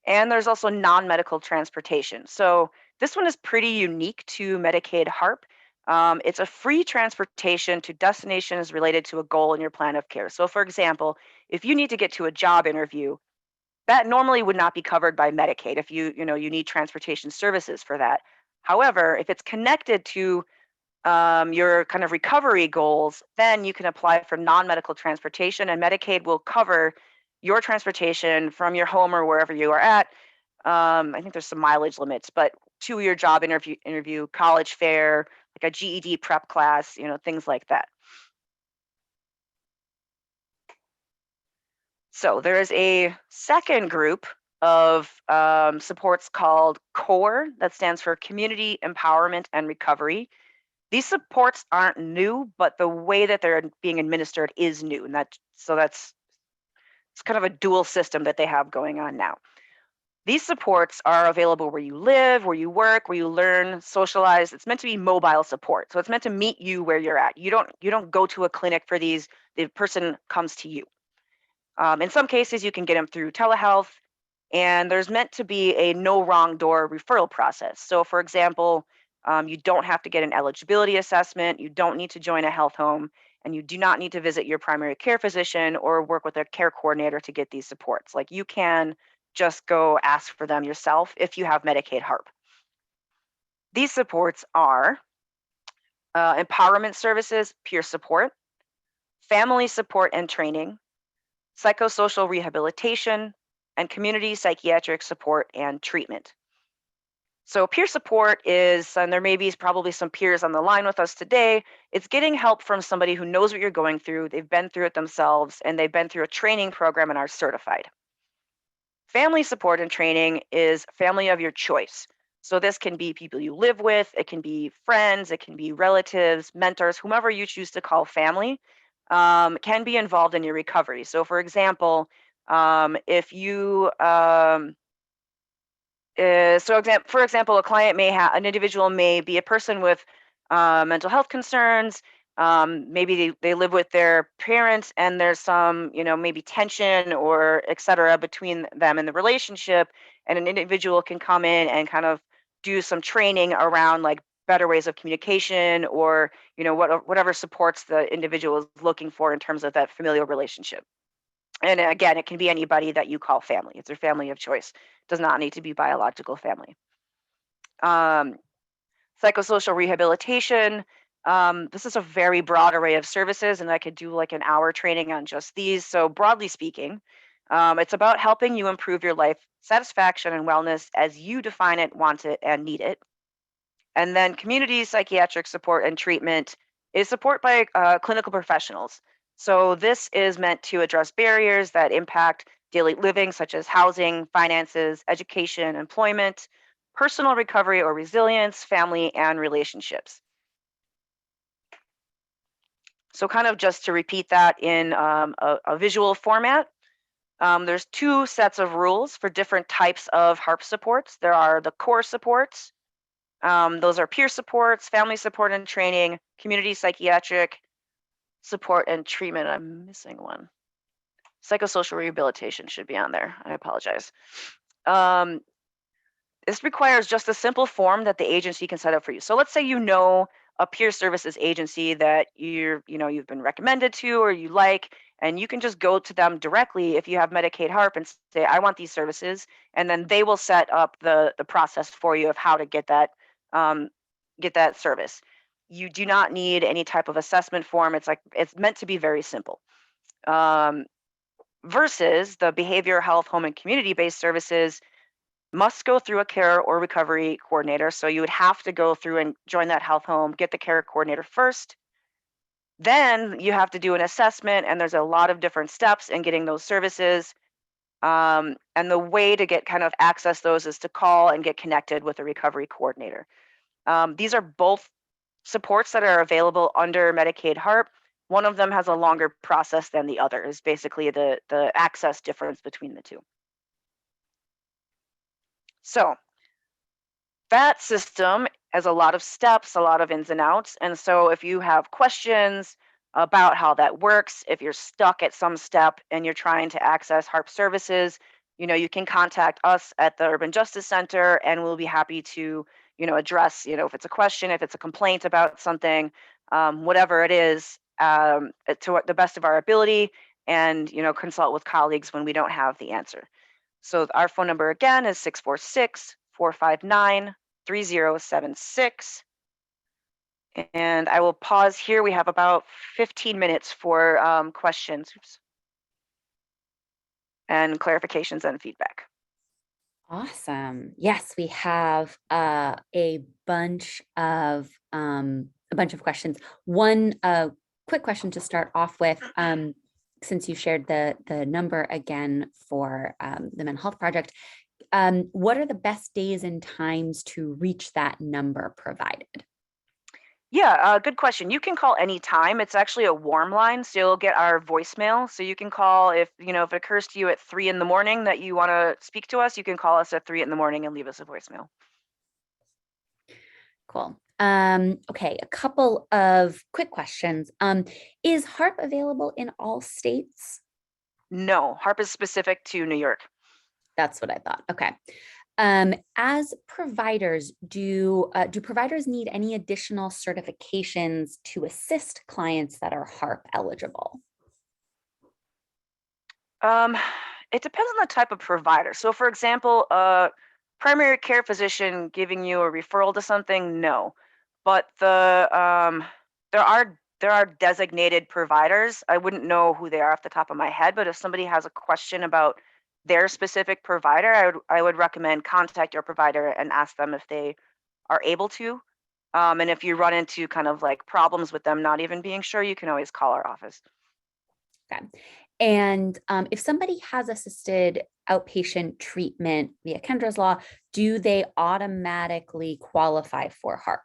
And there's also non-medical transportation. So this one is pretty unique to Medicaid HARP. It's a free transportation to destinations related to a goal in your plan of care. So for example, if you need to get to a job interview, that normally would not be covered by Medicaid if you need transportation services for that. However, if it's connected to your kind of recovery goals, then you can apply for non-medical transportation, and Medicaid will cover your transportation from your home or wherever you are at. I think there's some mileage limits, but to your job interview, college fare, like a GED prep class, things like that. So there is a second group of supports called CORE, that stands for Community Empowerment and Recovery. These supports aren't new, but the way that they're being administered is new, and it's kind of a dual system that they have going on now. These supports are available where you live, where you work, where you learn, socialize. It's meant to be mobile support, so it's meant to meet you where you're at. You don't go to a clinic for these. The person comes to you. In some cases, you can get them through telehealth, and there's meant to be a no wrong door referral process. So, for example, you don't have to get an eligibility assessment, you don't need to join a health home, and you do not need to visit your primary care physician or work with a care coordinator to get these supports. Like, you can just go ask for them yourself if you have Medicaid HARP. These supports are empowerment services, peer support, family support and training, psychosocial rehabilitation, and community psychiatric support and treatment. So peer support is, and there may be probably some peers on the line with us today, it's getting help from somebody who knows what you're going through, they've been through it themselves, and they've been through a training program and are certified. Family support and training is family of your choice. So this can be people you live with, it can be friends, it can be relatives, mentors, whomever you choose to call family, can be involved in your recovery. So for example, if you, for example, a client may have, an individual may be a person with mental health concerns. Maybe they live with their parents and there's some, maybe tension or et cetera between them and the relationship. And an individual can come in and kind of do some training around like better ways of communication or, whatever supports the individual is looking for in terms of that familial relationship. And again, it can be anybody that you call family. It's their family of choice. It does not need to be biological family. Psychosocial rehabilitation. This is a very broad array of services, and I could do like an hour training on just these. So broadly speaking, it's about helping you improve your life satisfaction and wellness as you define it, want it, and need it. And then community psychiatric support and treatment is support by clinical professionals. So this is meant to address barriers that impact daily living, such as housing, finances, education, employment, personal recovery or resilience, family, and relationships. So kind of just to repeat that in a visual format, there's two sets of rules for different types of HARP supports. There are the core supports. Those are peer supports, family support and training, community psychiatric support and treatment. I'm missing one. Psychosocial rehabilitation should be on there. I apologize. This requires just a simple form that the agency can set up for you. So let's say a peer services agency that you've been recommended to or you like, and you can just go to them directly if you have Medicaid HARP and say, I want these services, and then they will set up the process for you of how to get that service. You do not need any type of assessment form. It's meant to be very simple. Versus the behavioral health, home, and community-based services must go through a care or recovery coordinator. So you would have to go through and join that health home, get the care coordinator first. Then you have to do an assessment, and there's a lot of different steps in getting those services. And the way to get kind of access those is to call and get connected with a recovery coordinator. These are both supports that are available under Medicaid HARP. One of them has a longer process than the other, is basically the access difference between the two. So that system has a lot of steps, a lot of ins and outs. And so if you have questions about how that works, if you're stuck at some step and you're trying to access HARP services, you can contact us at the Urban Justice Center and we'll be happy to, address, if it's a question, if it's a complaint about something, whatever it is, to the best of our ability, and, consult with colleagues when we don't have the answer. So our phone number again is 646-459-3076. And I will pause here. We have about 15 minutes for questions and clarifications and feedback.
Awesome. Yes, we have a bunch of questions. One quick question to start off with, since you shared the number again for the Mental Health Project, what are the best days and times to reach that number provided?
Yeah, good question. You can call anytime. It's actually a warm line, so you'll get our voicemail. So you can call if it occurs to you at 3 in the morning that you want to speak to us, you can call us at 3 in the morning and leave us a voicemail.
Cool. Okay, a couple of quick questions. Is HARP available in all states?
No, HARP is specific to New York.
That's what I thought. Okay. As providers, do providers need any additional certifications to assist clients that are HARP eligible?
It depends on the type of provider. So for example, a primary care physician giving you a referral to something, no. But there are designated providers. I wouldn't know who they are off the top of my head, but if somebody has a question about their specific provider, I would recommend contact your provider and ask them if they are able to. And if you run into kind of like problems with them not even being sure, you can always call our office.
Okay. And if somebody has assisted outpatient treatment via Kendra's law, do they automatically qualify for HARP?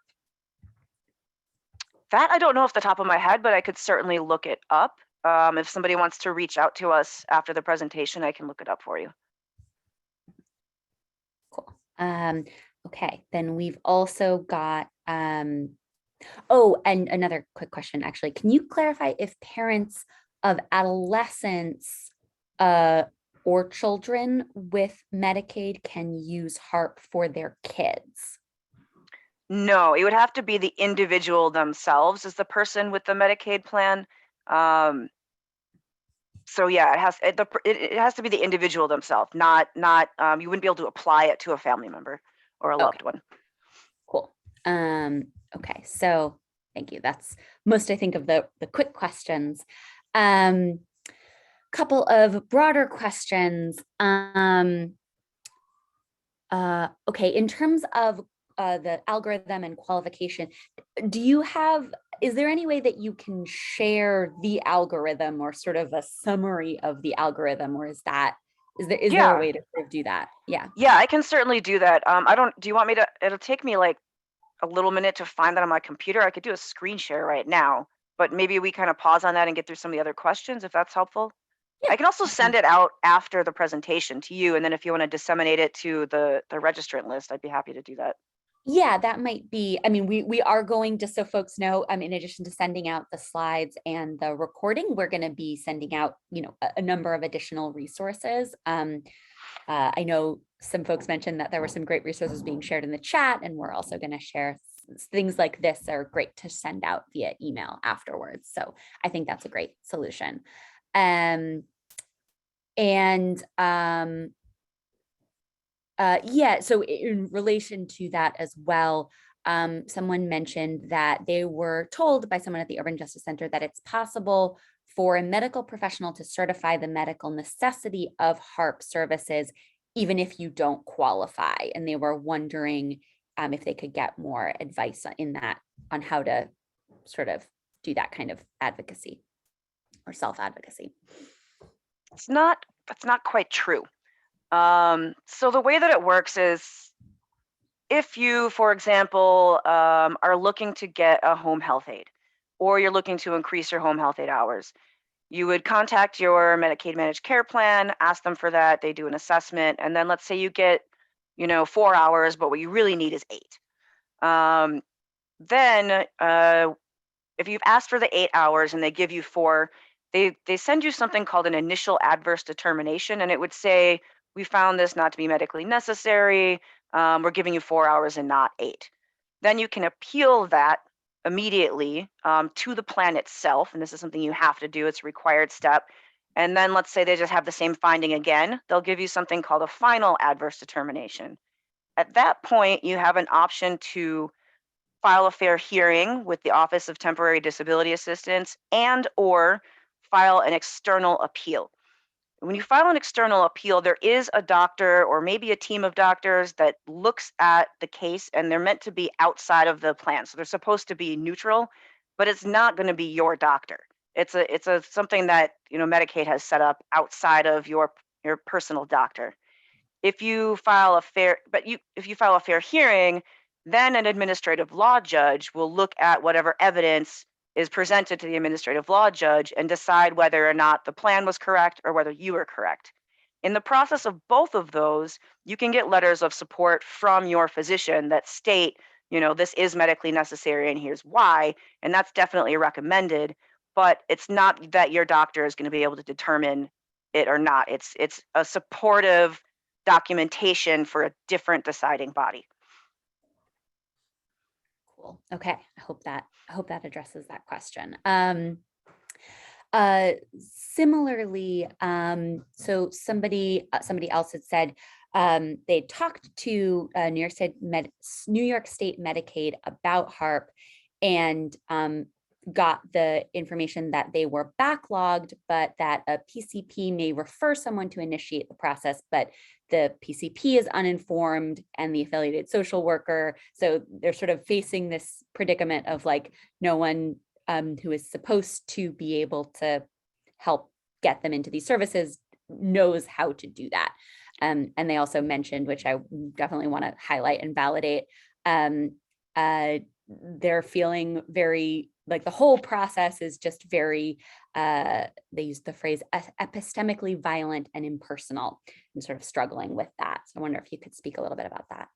That I don't know off the top of my head, but I could certainly look it up. If somebody wants to reach out to us after the presentation, I can look it up for you.
Cool. Okay, then we've also got, oh, and another quick question, actually. Can you clarify if parents of adolescents or children with Medicaid can use HARP for their kids?
No, it would have to be the individual themselves as the person with the Medicaid plan. So yeah, it has to be the individual themselves, not you wouldn't be able to apply it to a family member or a loved one.
Cool. Okay, so thank you. That's most, I think, of the quick questions. Couple of broader questions. Okay, in terms of the algorithm and qualification, is there any way that you can share the algorithm or sort of a summary of the algorithm, or is there a way to sort of do that? Yeah.
Yeah, I can certainly do that. Do you want me to, it'll take me like a little minute to find that on my computer. I could do a screen share right now, but maybe we kind of pause on that and get through some of the other questions if that's helpful. Yeah. I can also send it out after the presentation to you, and then if you want to disseminate it to the registrant list, I'd be happy to do that.
Yeah, that might be, I mean, we are going, just so folks know, in addition to sending out the slides and the recording, we're going to be sending out, a number of additional resources. I know some folks mentioned that there were some great resources being shared in the chat, and we're also going to share things like this are great to send out via email afterwards. So I think that's a great solution. Yeah, so in relation to that as well, someone mentioned that they were told by someone at the Urban Justice Center that it's possible for a medical professional to certify the medical necessity of HARP services, even if you don't qualify. And they were wondering if they could get more advice in that, on how to sort of do that kind of advocacy or self-advocacy.
That's not quite true. So the way that it works is, if you, for example, are looking to get a home health aide, or you're looking to increase your home health aide hours, you would contact your Medicaid managed care plan, ask them for that, they do an assessment, and then let's say you get 4 hours, but what you really need is 8. Then if you've asked for the 8 hours and they give you 4, they send you something called an initial adverse determination, and it would say, we found this not to be medically necessary. We're giving you 4 hours and not 8. Then you can appeal that immediately to the plan itself, and this is something you have to do. It's a required step. And then let's say they just have the same finding again, they'll give you something called a final adverse determination. At that point, you have an option to file a fair hearing with the Office of Temporary Disability Assistance and/or file an external appeal. When you file an external appeal, there is a doctor or maybe a team of doctors that looks at the case, and they're meant to be outside of the plan. So they're supposed to be neutral, but it's not going to be your doctor. It's something that Medicaid has set up outside of your personal doctor. If you file a fair hearing, then an administrative law judge will look at whatever evidence is presented to the administrative law judge and decide whether or not the plan was correct or whether you were correct. In the process of both of those, you can get letters of support from your physician that state, this is medically necessary and here's why, and that's definitely recommended, but it's not that your doctor is going to be able to determine it or not. It's a supportive documentation for a different deciding body.
Cool. Okay. I hope that addresses that question. Similarly, so somebody else had said they talked to New York State Medicaid about HARP and got the information that they were backlogged, but that a PCP may refer someone to initiate the process, but the PCP is uninformed and the affiliated social worker. So they're sort of facing this predicament of like no one who is supposed to be able to help get them into these services knows how to do that. And they also mentioned, which I definitely want to highlight and validate, they're feeling very, like the whole process is just very, they use the phrase epistemically violent and impersonal, and sort of struggling with that. So I wonder if you could speak a little bit about that.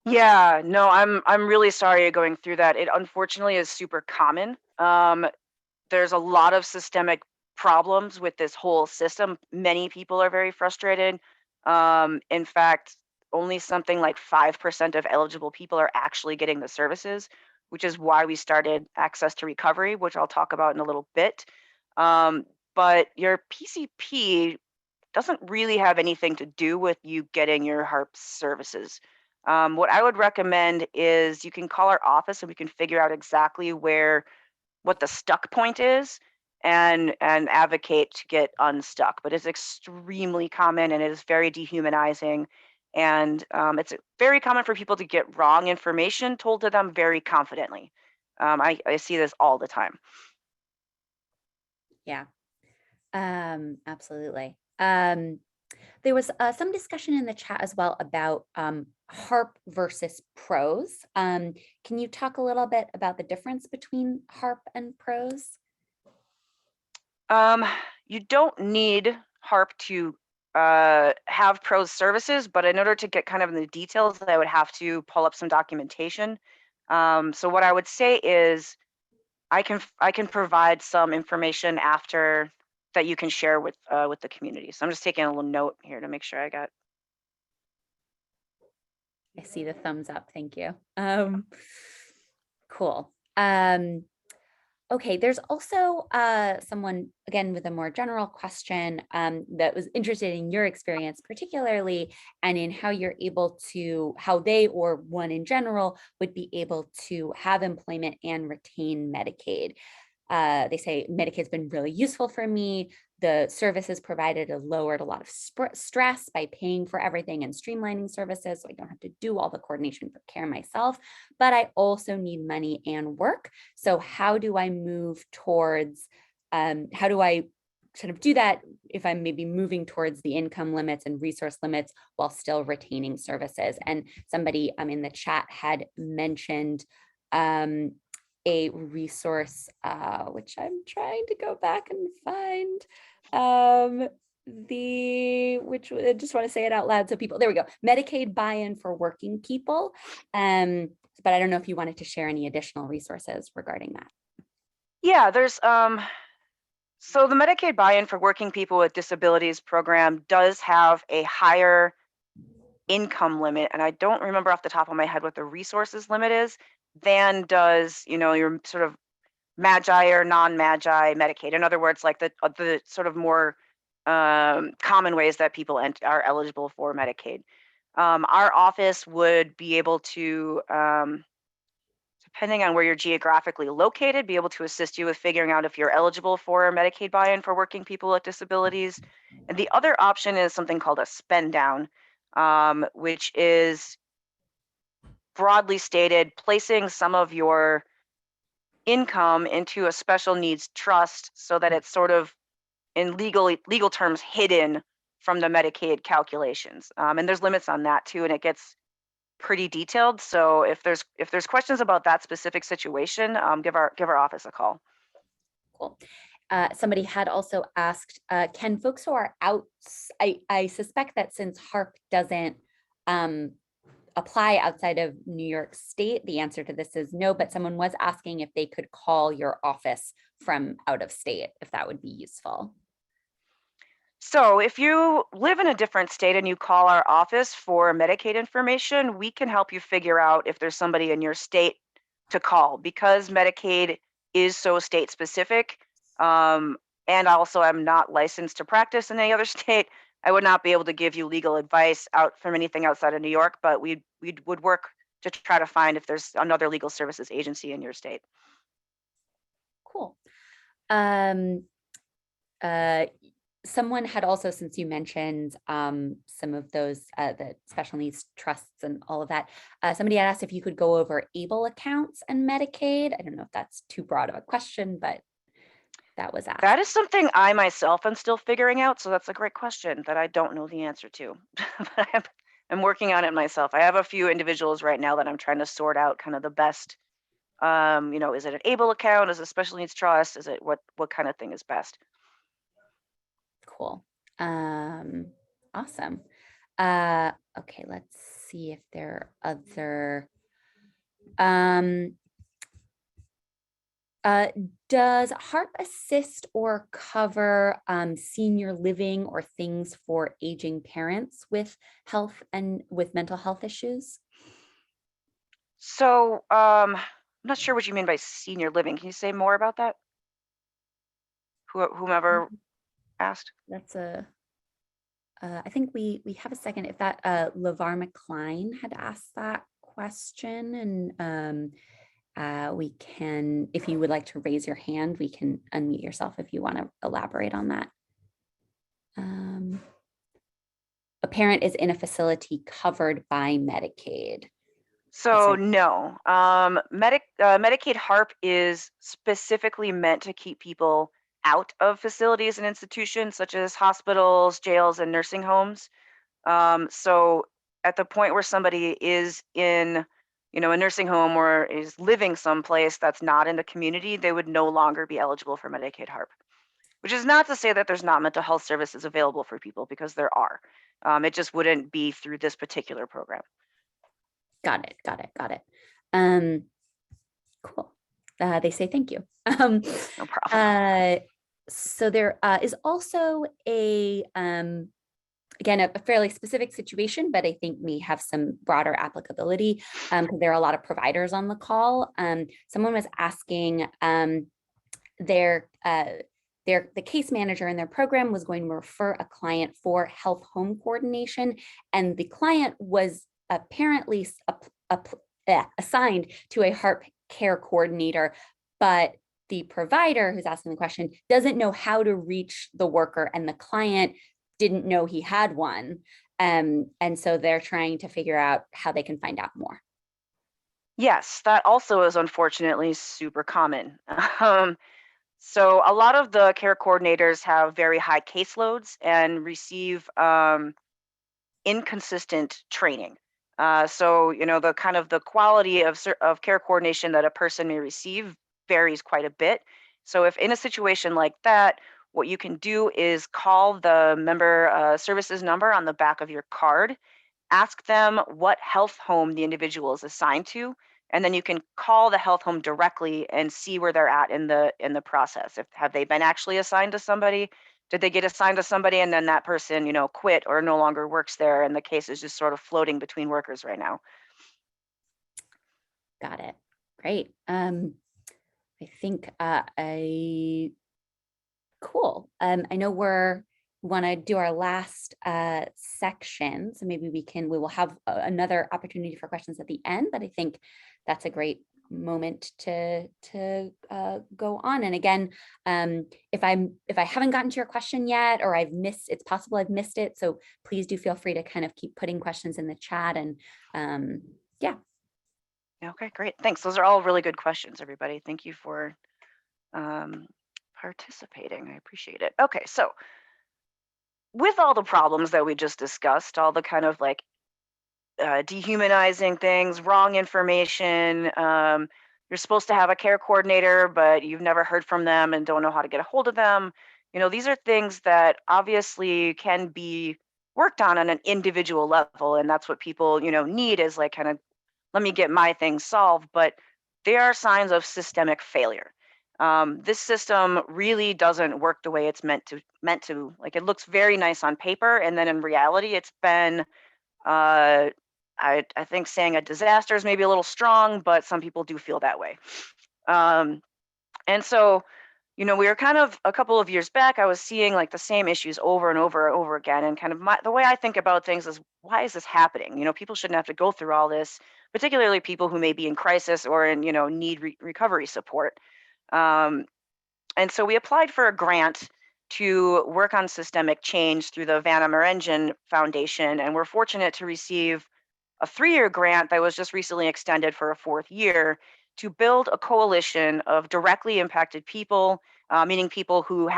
Yeah, no, I'm really sorry you're going through that. It unfortunately is super common. There's a lot of systemic problems with this whole system. Many people are very frustrated. In fact, only something like 5% of eligible people are actually getting the services, which is why we started Access to Recovery, which I'll talk about in a little bit. But your PCP doesn't really have anything to do with you getting your HARP services. What I would recommend is you can call our office and we can figure out exactly what the stuck point is and advocate to get unstuck. But it's extremely common and it is very dehumanizing. And it's very common for people to get wrong information told to them very confidently. I see this all the time.
Yeah, absolutely. There was some discussion in the chat as well about HARP versus PROS. Can you talk a little bit about the difference between HARP and PROS?
You don't need HARP to have PROS services, but in order to get kind of in the details, I would have to pull up some documentation. So what I would say is I can provide some information after that you can share with the community. So I'm just taking a little note here to make sure I got.
I see the thumbs up. Thank you. Cool. Okay, there's also someone, again, with a more general question that was interested in your experience particularly, and in how you're able to, how they or one in general would be able to have employment and retain Medicaid. They say Medicaid's been really useful for me. The services provided have lowered a lot of stress by paying for everything and streamlining services, so I don't have to do all the coordination for care myself, but I also need money and work. So how do I move towards, how do I sort of do that if I'm maybe moving towards the income limits and resource limits while still retaining services? And somebody in the chat had mentioned a resource, which I'm trying to go back and find. I just want to say it out loud so people, there we go, Medicaid buy-in for working people. But I don't know if you wanted to share any additional resources regarding that.
Yeah, there's so the Medicaid buy-in for working people with disabilities program does have a higher income limit, and I don't remember off the top of my head what the resources limit is, than does, your sort of Magi or non-Magi Medicaid. In other words, like the sort of more common ways that people are eligible for Medicaid. Our office would be able to, depending on where you're geographically located, be able to assist you with figuring out if you're eligible for a Medicaid buy-in for working people with disabilities. And the other option is something called a spend down, which is broadly stated, placing some of your income into a special needs trust so that it's sort of in legal terms hidden from the Medicaid calculations. And there's limits on that too, and it gets pretty detailed. So if there's questions about that specific situation, give our office a call.
Cool. Somebody had also asked, can folks who are out, I suspect that since HARP doesn't apply outside of New York State, the answer to this is no, but someone was asking if they could call your office from out of state, if that would be useful.
So if you live in a different state and you call our office for Medicaid information, we can help you figure out if there's somebody in your state to call, because Medicaid is so state specific. And also I'm not licensed to practice in any other state. I would not be able to give you legal advice out from anything outside of New York, but we would work to try to find if there's another legal services agency in your state.
Cool. Someone had also, since you mentioned some of those, the special needs trusts and all of that, somebody had asked if you could go over ABLE accounts and Medicaid. I don't know if that's too broad of a question, but that was asked.
That is something I myself am still figuring out. So that's a great question that I don't know the answer to. But I'm working on it myself. I have a few individuals right now that I'm trying to sort out kind of the best, is it an ABLE account? Is it a special needs trust? Is it what kind of thing is best?
Cool. Awesome. Okay, let's see if there are other. Does HARP assist or cover senior living or things for aging parents with health and with mental health issues?
So I'm not sure what you mean by senior living. Can you say more about that? Whomever asked.
That's I think we have a second. If that LeVar McCline had asked that question, and we can, if you would like to raise your hand, we can unmute yourself if you want to elaborate on that. A parent is in a facility covered by Medicaid.
So no, Medicaid HARP is specifically meant to keep people out of facilities and institutions such as hospitals, jails, and nursing homes. So at the point where somebody is in, a nursing home or is living someplace that's not in the community, they would no longer be eligible for Medicaid HARP. Which is not to say that there's not mental health services available for people, because there are. It just wouldn't be through this particular program.
Got it. Cool. They say thank you.
No problem.
So there is also again, a fairly specific situation, but I think may have some broader applicability because there are a lot of providers on the call. Someone was asking the case manager in their program was going to refer a client for health home coordination, and the client was apparently assigned to a HARP care coordinator, but the provider who's asking the question doesn't know how to reach the worker, and the client didn't know he had one. And so they're trying to figure out how they can find out more.
Yes, that also is unfortunately super common. So a lot of the care coordinators have very high caseloads and receive inconsistent training. So, the kind of the quality of care coordination that a person may receive varies quite a bit. So if in a situation like that, what you can do is call the member services number on the back of your card, ask them what health home the individual is assigned to, and then you can call the health home directly and see where they're at in the process. Have they been actually assigned to somebody? Did they get assigned to somebody and then that person, quit or no longer works there, and the case is just sort of floating between workers right now?
Got it. Great. I think cool. I know we want to do our last section, so maybe we will have another opportunity for questions at the end, but I think that's a great moment to go on. And again, if I haven't gotten to your question yet, or it's possible I've missed it, so please do feel free to kind of keep putting questions in the chat. And yeah.
Okay, great. Thanks. Those are all really good questions, everybody. Thank you for participating. I appreciate it. Okay, so with all the problems that we just discussed, all the kind of like dehumanizing things, wrong information, you're supposed to have a care coordinator, but you've never heard from them and don't know how to get a hold of them. These are things that obviously can be worked on an individual level, and that's what people, need, is like kind of, let me get my thing solved. But they are signs of systemic failure. This system really doesn't work the way it's meant to. Like, it looks very nice on paper, and then in reality, it's been, I think saying a disaster is maybe a little strong, but some people do feel that way. And so, we were kind of, a couple of years back, I was seeing like the same issues over and over and over again. And kind of the way I think about things is, why is this happening? People shouldn't have to go through all this, particularly people who may be in crisis or in, need recovery support. And so we applied for a grant to work on systemic change through the Vanna Marengen Foundation. And we're fortunate to receive a 3-year grant that was just recently extended for a 4th year to build a coalition of directly impacted people, meaning people who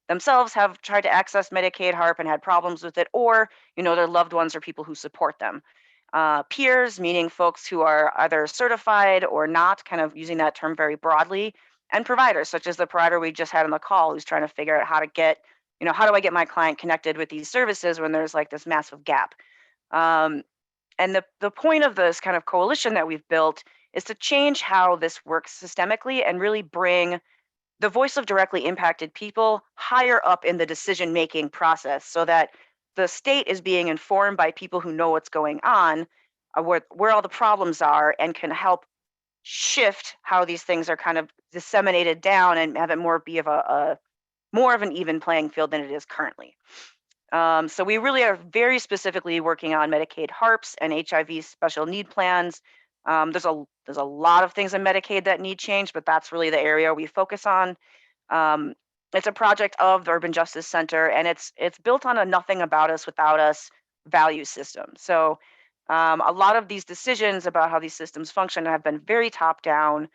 themselves have tried to access Medicaid HARP and had problems with it, or their loved ones or people who support them. Peers, meaning folks who are either certified or not, kind of using that term very broadly, and providers, such as the provider we just had on the call, who's trying to figure out how to get, how do I get my client connected with these services when there's like this massive gap. And the point of this kind of coalition that we've built is to change how this works systemically and really bring the voice of directly impacted people higher up in the decision-making process, so that the state is being informed by people who know what's going on, where all the problems are, and can help shift how these things are kind of disseminated down and have it more of an even playing field than it is currently. So we really are very specifically working on Medicaid HARPs and HIV Special Needs Plans. There's a lot of things in Medicaid that need change, but that's really the area we focus on. It's a project of the Urban Justice Center, and it's built on a nothing about us without us value system. So a lot of these decisions about how these systems function have been very top down.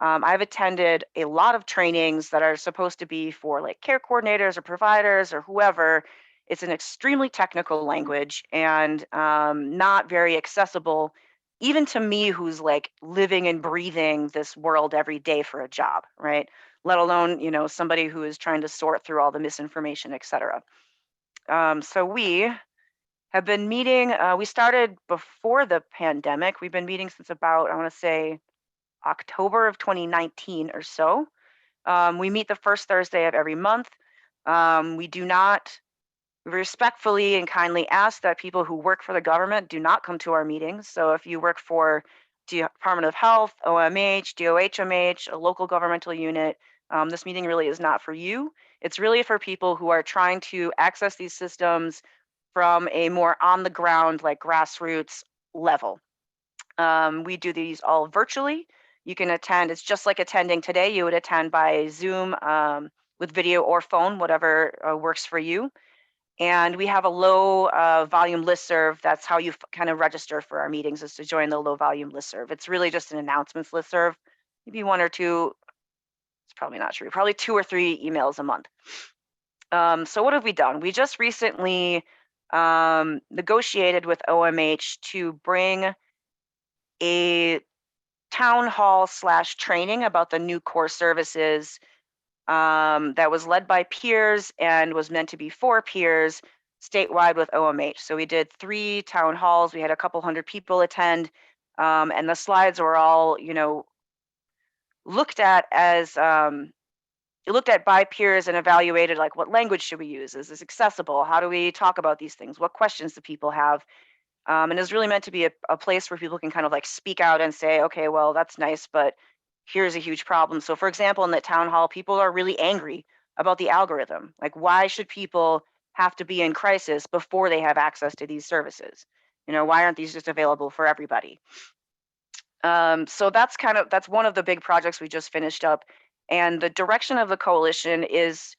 I've attended a lot of trainings that are supposed to be for like care coordinators or providers or whoever. It's an extremely technical language and not very accessible, even to me, who's like living and breathing this world every day for a job, right? Let alone, somebody who is trying to sort through all the misinformation, et cetera. So we have been meeting, we started before the pandemic. We've been meeting since about, I want to say, October of 2019 or so. We meet the first Thursday of every month. We respectfully and kindly ask that people who work for the government do not come to our meetings. So if you work for Department of Health, OMH, DOHMH, a local governmental unit, this meeting really is not for you. It's really for people who are trying to access these systems from a more on the ground, like grassroots level. We do these all virtually. You can attend, it's just like attending today. You would attend by Zoom with video or phone, whatever works for you. And we have a low volume listserv. That's how you kind of register for our meetings, is to join the low volume listserv. It's really just an announcements listserv. Maybe 1 or 2, it's probably not true, probably 2 or 3 emails a month. So what have we done? We just recently negotiated with OMH to bring a town hall / training about the new core services that was led by peers and was meant to be for peers statewide with OMH. So we did 3 town halls. We had a couple hundred people attend, and the slides were all, looked at as looked at by peers and evaluated, like, what language should we use? Is this accessible? How do we talk about these things? What questions do people have? And it's really meant to be a place where people can kind of like speak out and say, okay, well, that's nice, but here's a huge problem. So for example, in the town hall, people are really angry about the algorithm. Like, why should people have to be in crisis before they have access to these services? Why aren't these just available for everybody? So that's one of the big projects we just finished up. And the direction of the coalition is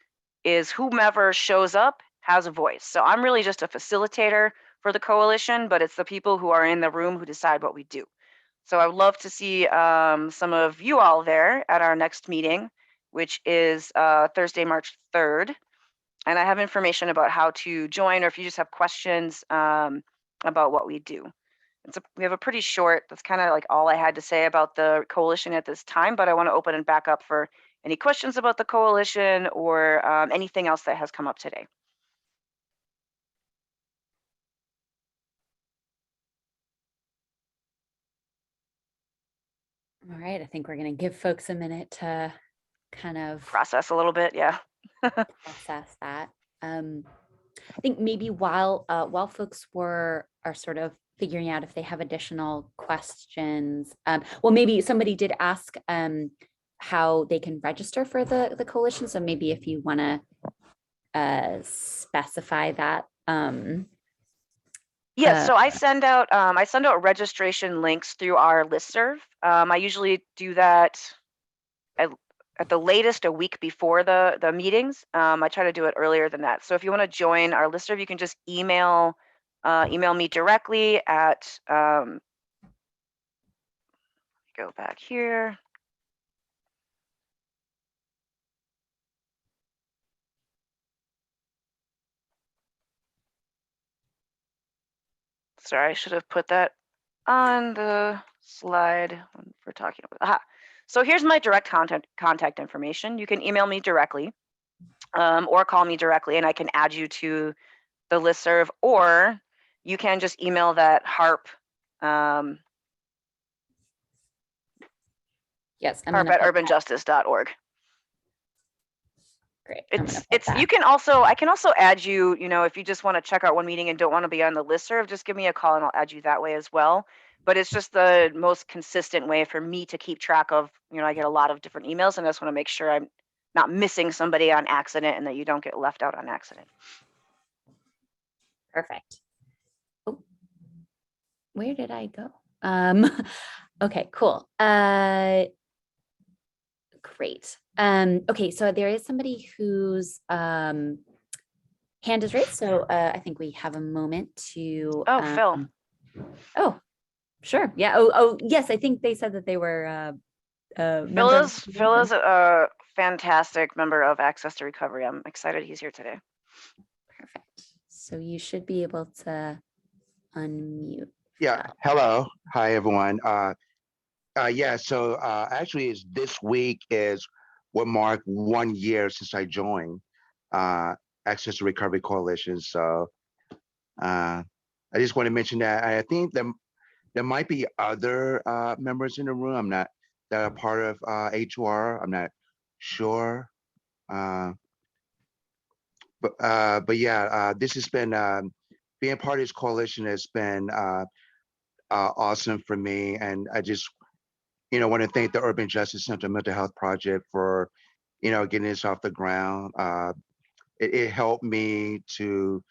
whomever shows up has a voice. So I'm really just a facilitator for the coalition, but it's the people who are in the room who decide what we do. So I would love to see some of you all there at our next meeting, which is Thursday, March 3rd. And I have information about how to join, or if you just have questions about what we do. We have a pretty short, that's kind of like all I had to say about the coalition at this time, but I want to open it back up for any questions about the coalition or anything else that has come up today.
All right, I think we're going to give folks a minute to kind of
process a little bit, yeah.
process that. I think maybe while folks are sort of figuring out if they have additional questions, well, maybe somebody did ask how they can register for the coalition. So maybe if you want to specify that.
Yes, so I send out registration links through our listserv. I usually do that at the latest a week before the meetings. I try to do it earlier than that. So if you want to join our listserv, you can just email me directly at go back here. Sorry, I should have put that on the slide when we're talking about. Aha. So here's my direct contact information. You can email me directly or call me directly, and I can add you to the listserv, or you can just email that HARP.
Yes,
HARP at urbanjustice.org.
Great.
You can also, I can also add you, if you just want to check out one meeting and don't want to be on the listserv, just give me a call and I'll add you that way as well. But it's just the most consistent way for me to keep track of, I get a lot of different emails and I just want to make sure I'm not missing somebody on accident and that you don't get left out on accident.
Perfect. Oh, where did I go? Okay, cool. Great. Okay, so there is somebody whose hand is raised. So I think we have a moment to.
Oh, Phil.
Oh, sure. Yeah. Oh, yes. I think they said that they were.
Phil is a fantastic member of Access to Recovery. I'm excited he's here today.
Perfect. So you should be able to unmute.
Yeah. Hello. Hi, everyone. Yeah. So actually, this week is what marked 1 year since I joined Access to Recovery Coalition. So I just want to mention that I think there might be other members in the room. that are part of A2R. I'm not sure. But yeah, this has been being part of this coalition has been awesome for me, and I just want to thank the Urban Justice Center Mental Health Project for getting this off the ground. It helped me to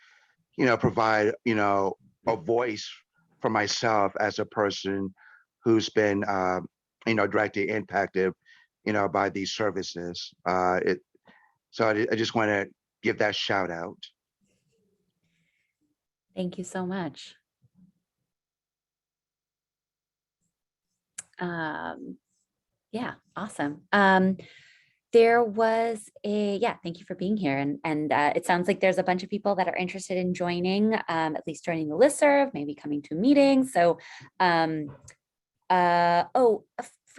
provide a voice for myself as a person who's been directly impacted by these services. So I just want to give that shout out.
Thank you so much. Yeah, awesome. There was thank you for being here. And it sounds like there's a bunch of people that are interested in joining, at least joining the listserv, maybe coming to a meeting. So,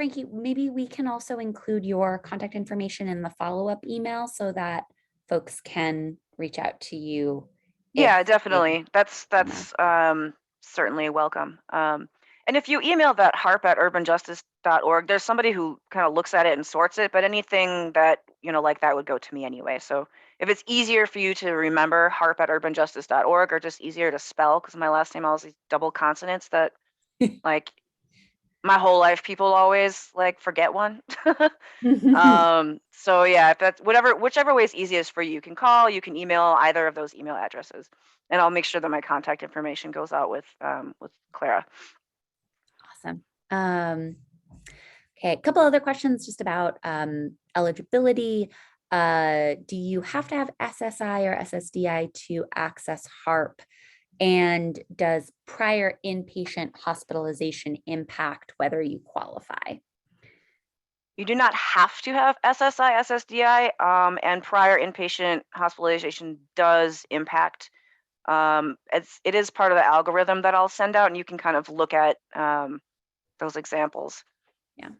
Frankie, maybe we can also include your contact information in the follow-up email so that folks can reach out to you.
Yeah,
if they
definitely. That's
wanna.
certainly welcome. And if you email that harp@urbanjustice.org, there's somebody who kind of looks at it and sorts it, but anything that, like that would go to me anyway. So if it's easier for you to remember harp@urbanjustice.org, or just easier to spell, because my last name has these double consonants that like my whole life people always like forget one. So yeah, if that's whichever way is easiest for you, you can call, you can email either of those email addresses, and I'll make sure that my contact information goes out with Clara.
Awesome. Okay, a couple other questions just about eligibility. Do you have to have SSI or SSDI to access HARP? And does prior inpatient hospitalization impact whether you qualify?
You do not have to have SSI, SSDI, and prior inpatient hospitalization does impact. It is part of the algorithm that I'll send out, and you can kind of look at those examples.
Yeah.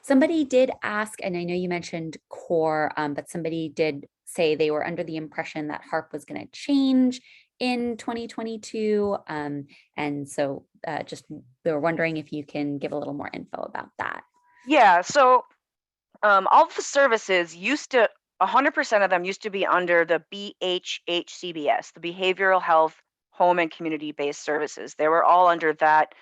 Somebody did ask, and I know you mentioned core, but somebody did say they were under the impression that HARP was going to change in 2022. And so just they were wondering if you can give a little more info about that.
Yeah, so all the services used to, 100% of them used to be under the BHHCBS, the Behavioral Health Home and Community-Based Services. They were all under that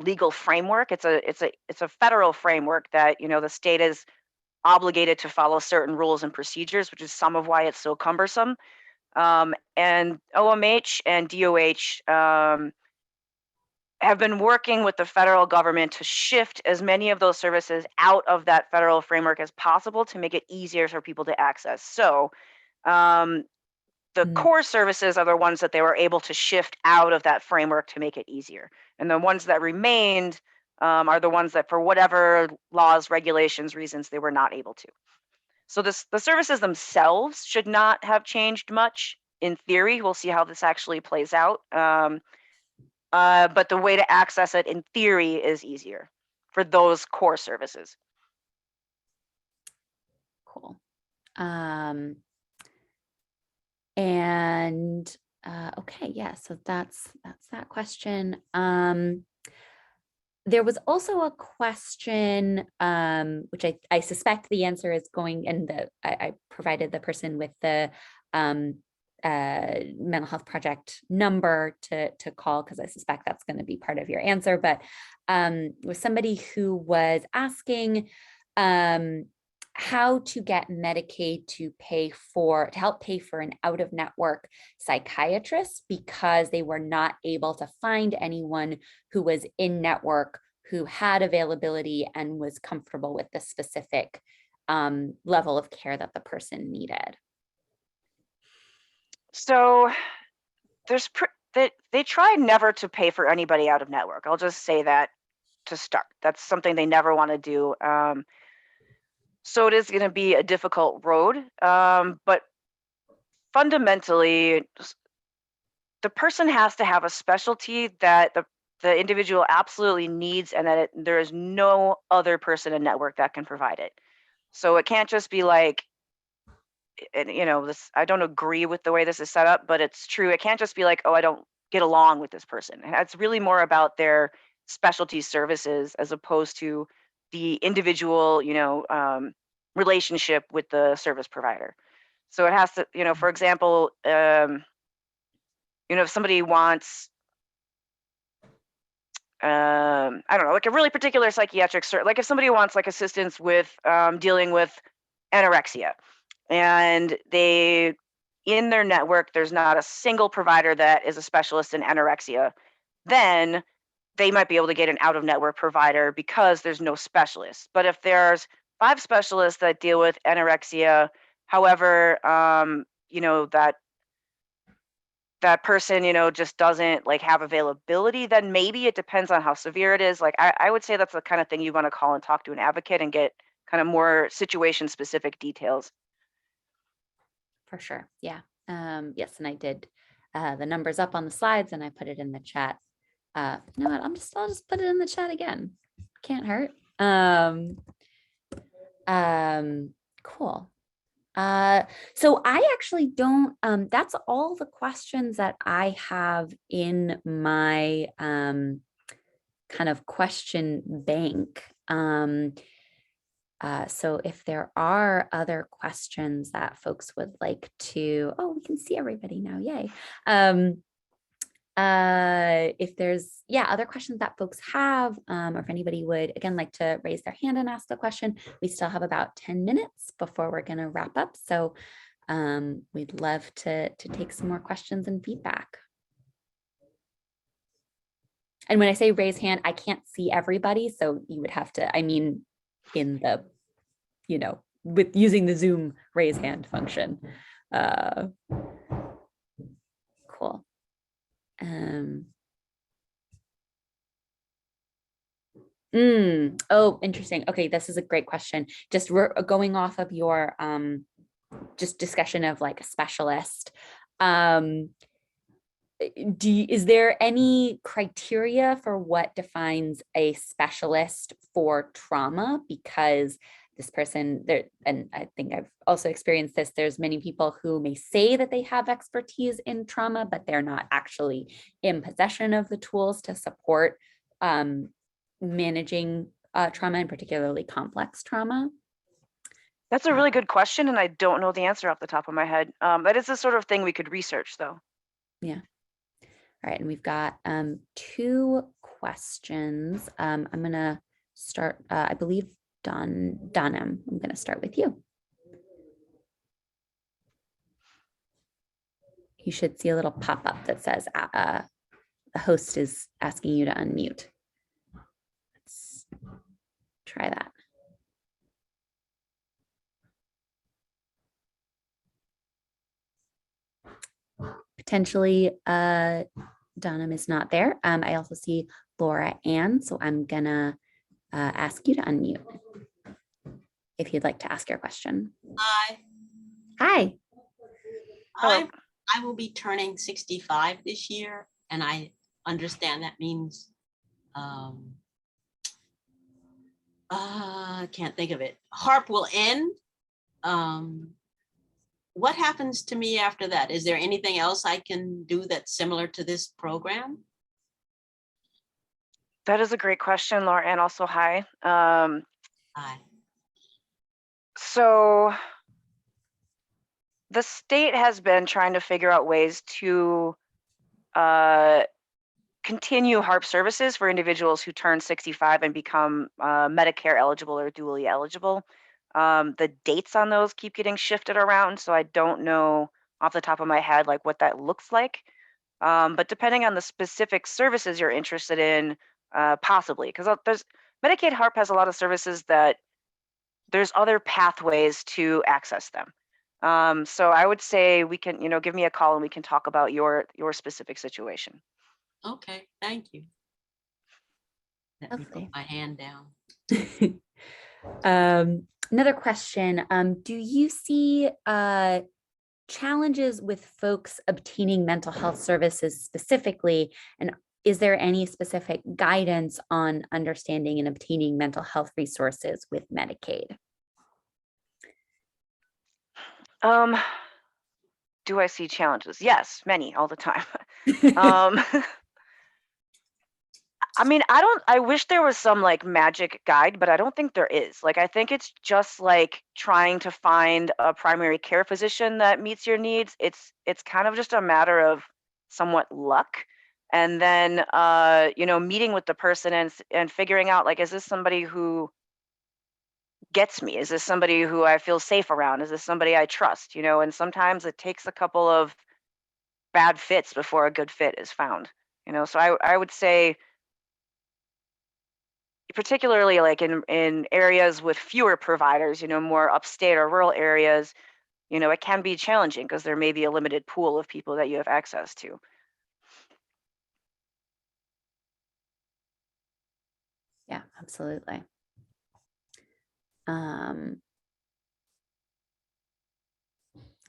legal framework. It's a federal framework that the state is obligated to follow certain rules and procedures, which is some of why it's so cumbersome. And OMH and DOH have been working with the federal government to shift as many of those services out of that federal framework as possible to make it easier for people to access. So the core services are the ones that they were able to shift out of that framework to make it easier. And the ones that remained are the ones that for whatever laws, regulations, reasons, they were not able to. So the services themselves should not have changed much. In theory, we'll see how this actually plays out. But the way to access it in theory is easier for those core services.
Cool. And okay, yeah, so that's that question. There was also a question, which I suspect the answer is going, and I provided the person with the mental health project number to call, because I suspect that's going to be part of your answer. But was somebody who was asking how to get Medicaid to help pay for an out-of-network psychiatrist, because they were not able to find anyone who was in network who had availability and was comfortable with the specific level of care that the person needed.
So they try never to pay for anybody out of network. I'll just say that to start. That's something they never want to do. So it is going to be a difficult road, but fundamentally, the person has to have a specialty that the individual absolutely needs, and that there is no other person in network that can provide it. So it can't just be like, and this, I don't agree with the way this is set up, but it's true. It can't just be like, oh, I don't get along with this person. It's really more about their specialty services as opposed to the individual, relationship with the service provider. So it has to, for example, if somebody wants, I don't know, like a really particular psychiatric like if somebody wants like assistance with dealing with anorexia, and in their network, there's not a single provider that is a specialist in anorexia, then they might be able to get an out-of-network provider because there's no specialist. But if there's 5 specialists that deal with anorexia, however, that person, just doesn't like have availability, then maybe it depends on how severe it is. Like I would say that's the kind of thing you want to call and talk to an advocate and get kind of more situation-specific details.
For sure. Yeah. Yes. And I did the numbers up on the slides, and I put it in the chat You know what, I'll just put it in the chat again. Can't hurt. Cool. So I actually don't, that's all the questions that I have in my kind of question bank. So if there are other questions that folks would like to, oh, we can see everybody now, yay. If there's, other questions that folks have, or if anybody would, again, like to raise their hand and ask a question, we still have about 10 minutes before we're going to wrap up. So we'd love to take some more questions and feedback. And when I say raise hand, I can't see everybody. So you would have to, I mean, in the, with using the Zoom raise hand function. Cool. Oh, interesting. Okay, this is a great question. Just going off of your just discussion of like a specialist. Is there any criteria for what defines a specialist for trauma? Because this person there, and I think I've also experienced this, there's many people who may say that they have expertise in trauma, but they're not actually in possession of the tools to support managing trauma, and particularly complex trauma.
That's a really good question, and I don't know the answer off the top of my head. That is the sort of thing we could research, though.
Yeah. All right, and we've got 2 questions. I'm going to start, I believe, Dunham, I'm going to start with you. You should see a little pop-up that says the host is asking you to unmute. Let's try that. Potentially, Dunham is not there. I also see Laura Ann, so I'm gonna ask you to unmute if you'd like to ask your question.
Hi.
Hi.
Hello.
I will be turning 65 this year, and I understand that means I can't think of it. HARP will end. What happens to me after that? Is there anything else I can do that's similar to this program?
That is a great question, Laura, and also hi.
Hi.
So the state has been trying to figure out ways to continue HARP services for individuals who turn 65 and become Medicare eligible or dually eligible. The dates on those keep getting shifted around, so I don't know off the top of my head like what that looks like. But depending on the specific services you're interested in, possibly, because there's Medicaid HARP has a lot of services that there's other pathways to access them. So I would say we can, give me a call and we can talk about your specific situation.
Okay, thank you. Let me put my hand down.
Another question. Do you see challenges with folks obtaining mental health services specifically? And is there any specific guidance on understanding and obtaining mental health resources with Medicaid?
Do I see challenges? Yes, many, all the time. I mean, I wish there was some like magic guide, but I don't think there is. Like, I think it's just like trying to find a primary care physician that meets your needs. It's kind of just a matter of somewhat luck. And then, meeting with the person and figuring out like, is this somebody who gets me? Is this somebody who I feel safe around? Is this somebody I trust? And sometimes it takes a couple of bad fits before a good fit is found. So I would say, particularly like in areas with fewer providers, more upstate or rural areas, it can be challenging because there may be a limited pool of people that you have access to.
Yeah, absolutely.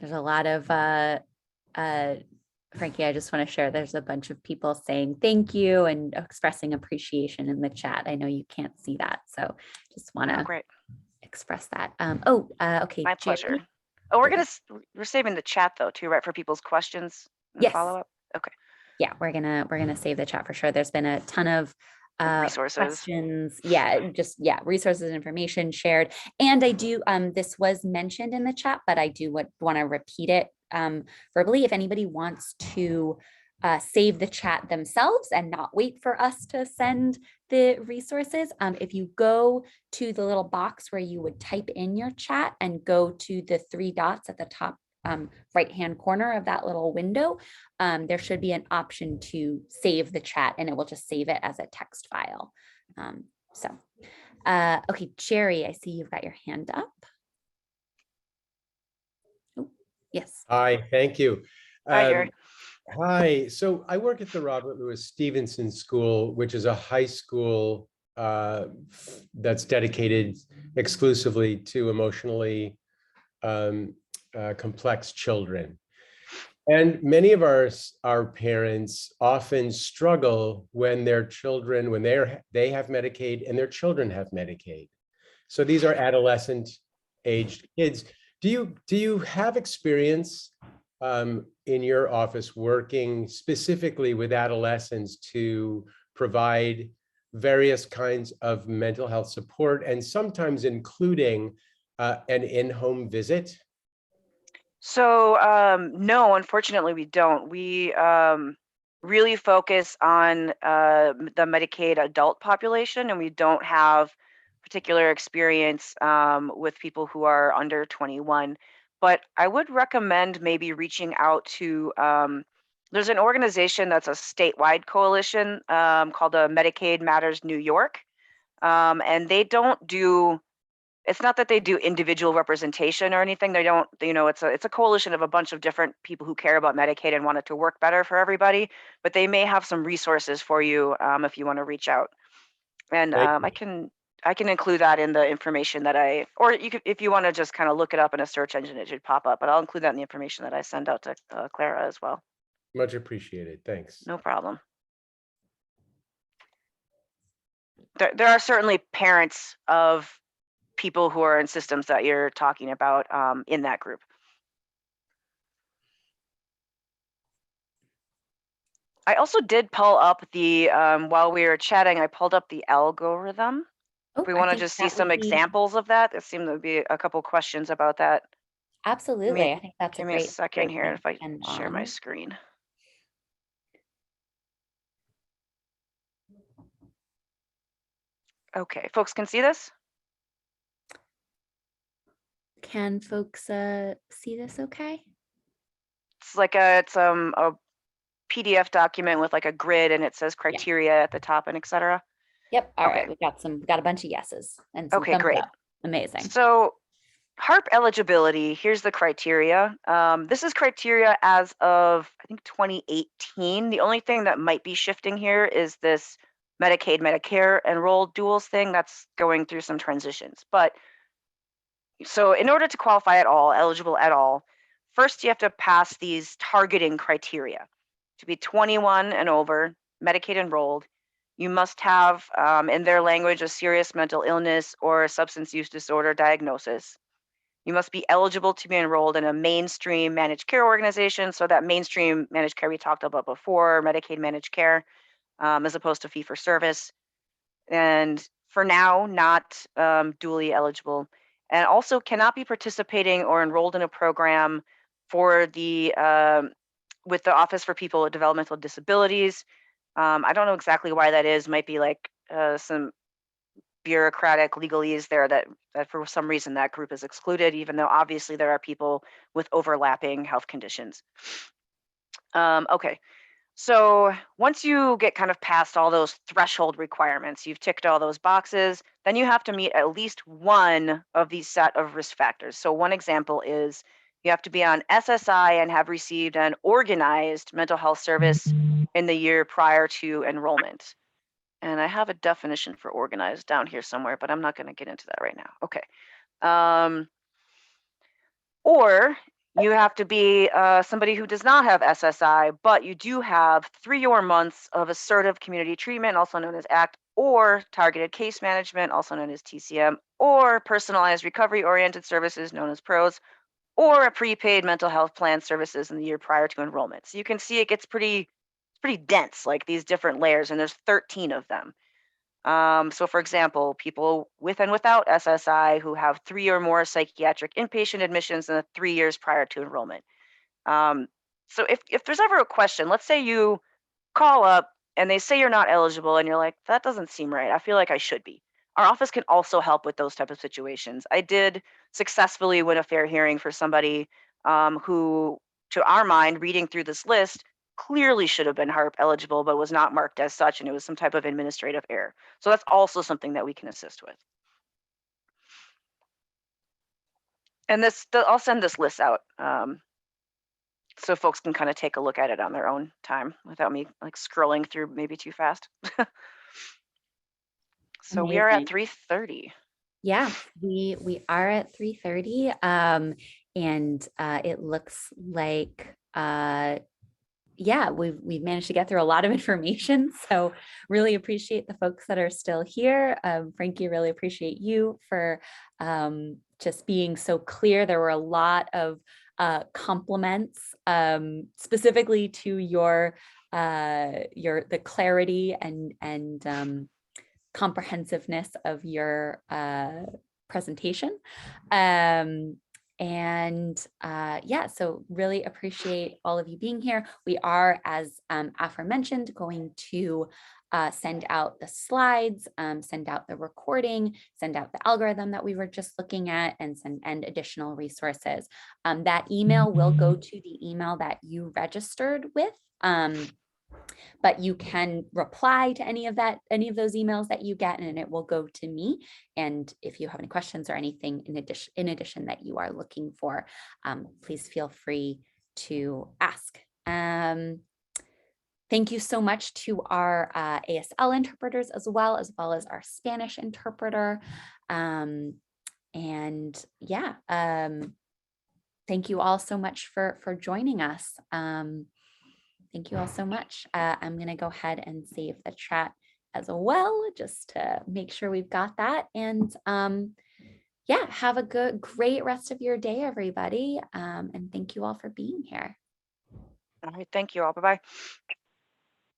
There's a lot of Frankie, I just want to share there's a bunch of people saying thank you and expressing appreciation in the chat. I know you can't see that, so just want to
Great.
express that. Okay.
My
Jerry?
pleasure. Oh, we're saving the chat though too, right, for people's questions and
Yes.
follow up. Okay.
Yeah, we're gonna save the chat for sure. There's been a ton of
Resources.
questions. Yeah, resources and information shared. And I do, this was mentioned in the chat, but I do want to repeat it verbally. If anybody wants to save the chat themselves and not wait for us to send the resources, if you go to the little box where you would type in your chat and go to the 3 dots at the top right-hand corner of that little window, there should be an option to save the chat, and it will just save it as a text file. Okay, Jerry, I see you've got your hand up. Oh, yes.
Hi, thank you.
Hi, Jerry.
Hi, so I work at the Robert Louis Stevenson School, which is a high school that's dedicated exclusively to emotionally complex children. And many of our parents often struggle when their children, when they have Medicaid and their children have Medicaid. So these are adolescent aged kids. Do you have experience in your office working specifically with adolescents to provide various kinds of mental health support, and sometimes including an in-home visit?
So no, unfortunately we don't. We really focus on the Medicaid adult population, and we don't have particular experience with people who are under 21. But I would recommend maybe reaching out to, there's an organization that's a statewide coalition called the Medicaid Matters New York. And they don't do, it's not that they do individual representation or anything. They don't, it's a coalition of a bunch of different people who care about Medicaid and want it to work better for everybody, but they may have some resources for you if you want to reach out. And I can include that in the information that or you could, if you want to just kind of look it up in a search engine, it should pop up, but I'll include that in the information that I send out to Clara as well.
Much appreciated, thanks.
No problem. There are certainly parents of people who are in systems that you're talking about in that group. I also did pull up the, while we were chatting, I pulled up the algorithm.
Oh,
If we want to just see some examples of that, there seem to be a couple questions about that.
Absolutely, I think that's a great.
Give me a second here if I
thing.
share my screen. Okay, folks can see this?
Can folks see this okay?
It's like a PDF document with like a grid, and it says criteria at the top and etc.
Yep. All right. We've got a bunch of yeses and some thumbs
great.
up. Amazing.
So HARP eligibility, here's the criteria. This is criteria as of, I think, 2018. The only thing that might be shifting here is this Medicaid, Medicare enrolled duals thing that's going through some transitions. But so in order to qualify at all, eligible at all, first you have to pass these targeting criteria. To be 21 and over, Medicaid enrolled, you must have, in their language, a serious mental illness or a substance use disorder diagnosis. You must be eligible to be enrolled in a mainstream managed care organization. So that mainstream managed care we talked about before, Medicaid managed care, as opposed to fee for service. And for now, not dually eligible. And also cannot be participating or enrolled in a program for the with the Office for People with Developmental Disabilities. I don't know exactly why that is. Might be like some bureaucratic legalese there that for some reason that group is excluded, even though obviously there are people with overlapping health conditions. Okay, so once you get kind of past all those threshold requirements, you've ticked all those boxes, then you have to meet at least one of these set of risk factors. So one example is you have to be on SSI and have received an organized mental health service in the year prior to enrollment. And I have a definition for organized down here somewhere, but I'm not going to get into that right now. Okay. Or You have to be somebody who does not have SSI, but you do have 3 or more months of assertive community treatment, also known as ACT, or targeted case management, also known as TCM, or personalized recovery-oriented services, known as PROS, or a prepaid mental health plan services in the year prior to enrollment. So you can see it gets pretty dense, like these different layers, and there's 13 of them. So for example, people with and without SSI who have 3 or more psychiatric inpatient admissions in the 3 years prior to enrollment. So if there's ever a question, let's say you call up and they say you're not eligible and you're like, that doesn't seem right. I feel like I should be. Our office can also help with those type of situations. I did successfully win a fair hearing for somebody who, to our mind, reading through this list, clearly should have been HARP eligible, but was not marked as such, and it was some type of administrative error. So that's also something that we can assist with. And I'll send this list out so folks can kind of take a look at it on their own time without me like scrolling through maybe too fast. So we are at 3:30.
Yeah, we are at 3:30, and it looks like yeah, we've managed to get through a lot of information. So really appreciate the folks that are still here. Frankie, really appreciate you for just being so clear. There were a lot of compliments specifically to your the clarity and comprehensiveness of your presentation. Yeah, so really appreciate all of you being here. We are, as aforementioned, going to send out the slides, send out the recording, send out the algorithm that we were just looking at, and additional resources. That email will go to the email that you registered with. But you can reply to any of those emails that you get, and it will go to me. And if you have any questions or anything in addition that you are looking for, please feel free to ask. Thank you so much to our ASL interpreters as well as our Spanish interpreter. And yeah, thank you all so much for joining us. Thank you all so much. I'm going to go ahead and save the chat as well, just to make sure we've got that. And yeah, have a great rest of your day, everybody. And thank you all for being here.
All right, thank you all. Bye-bye.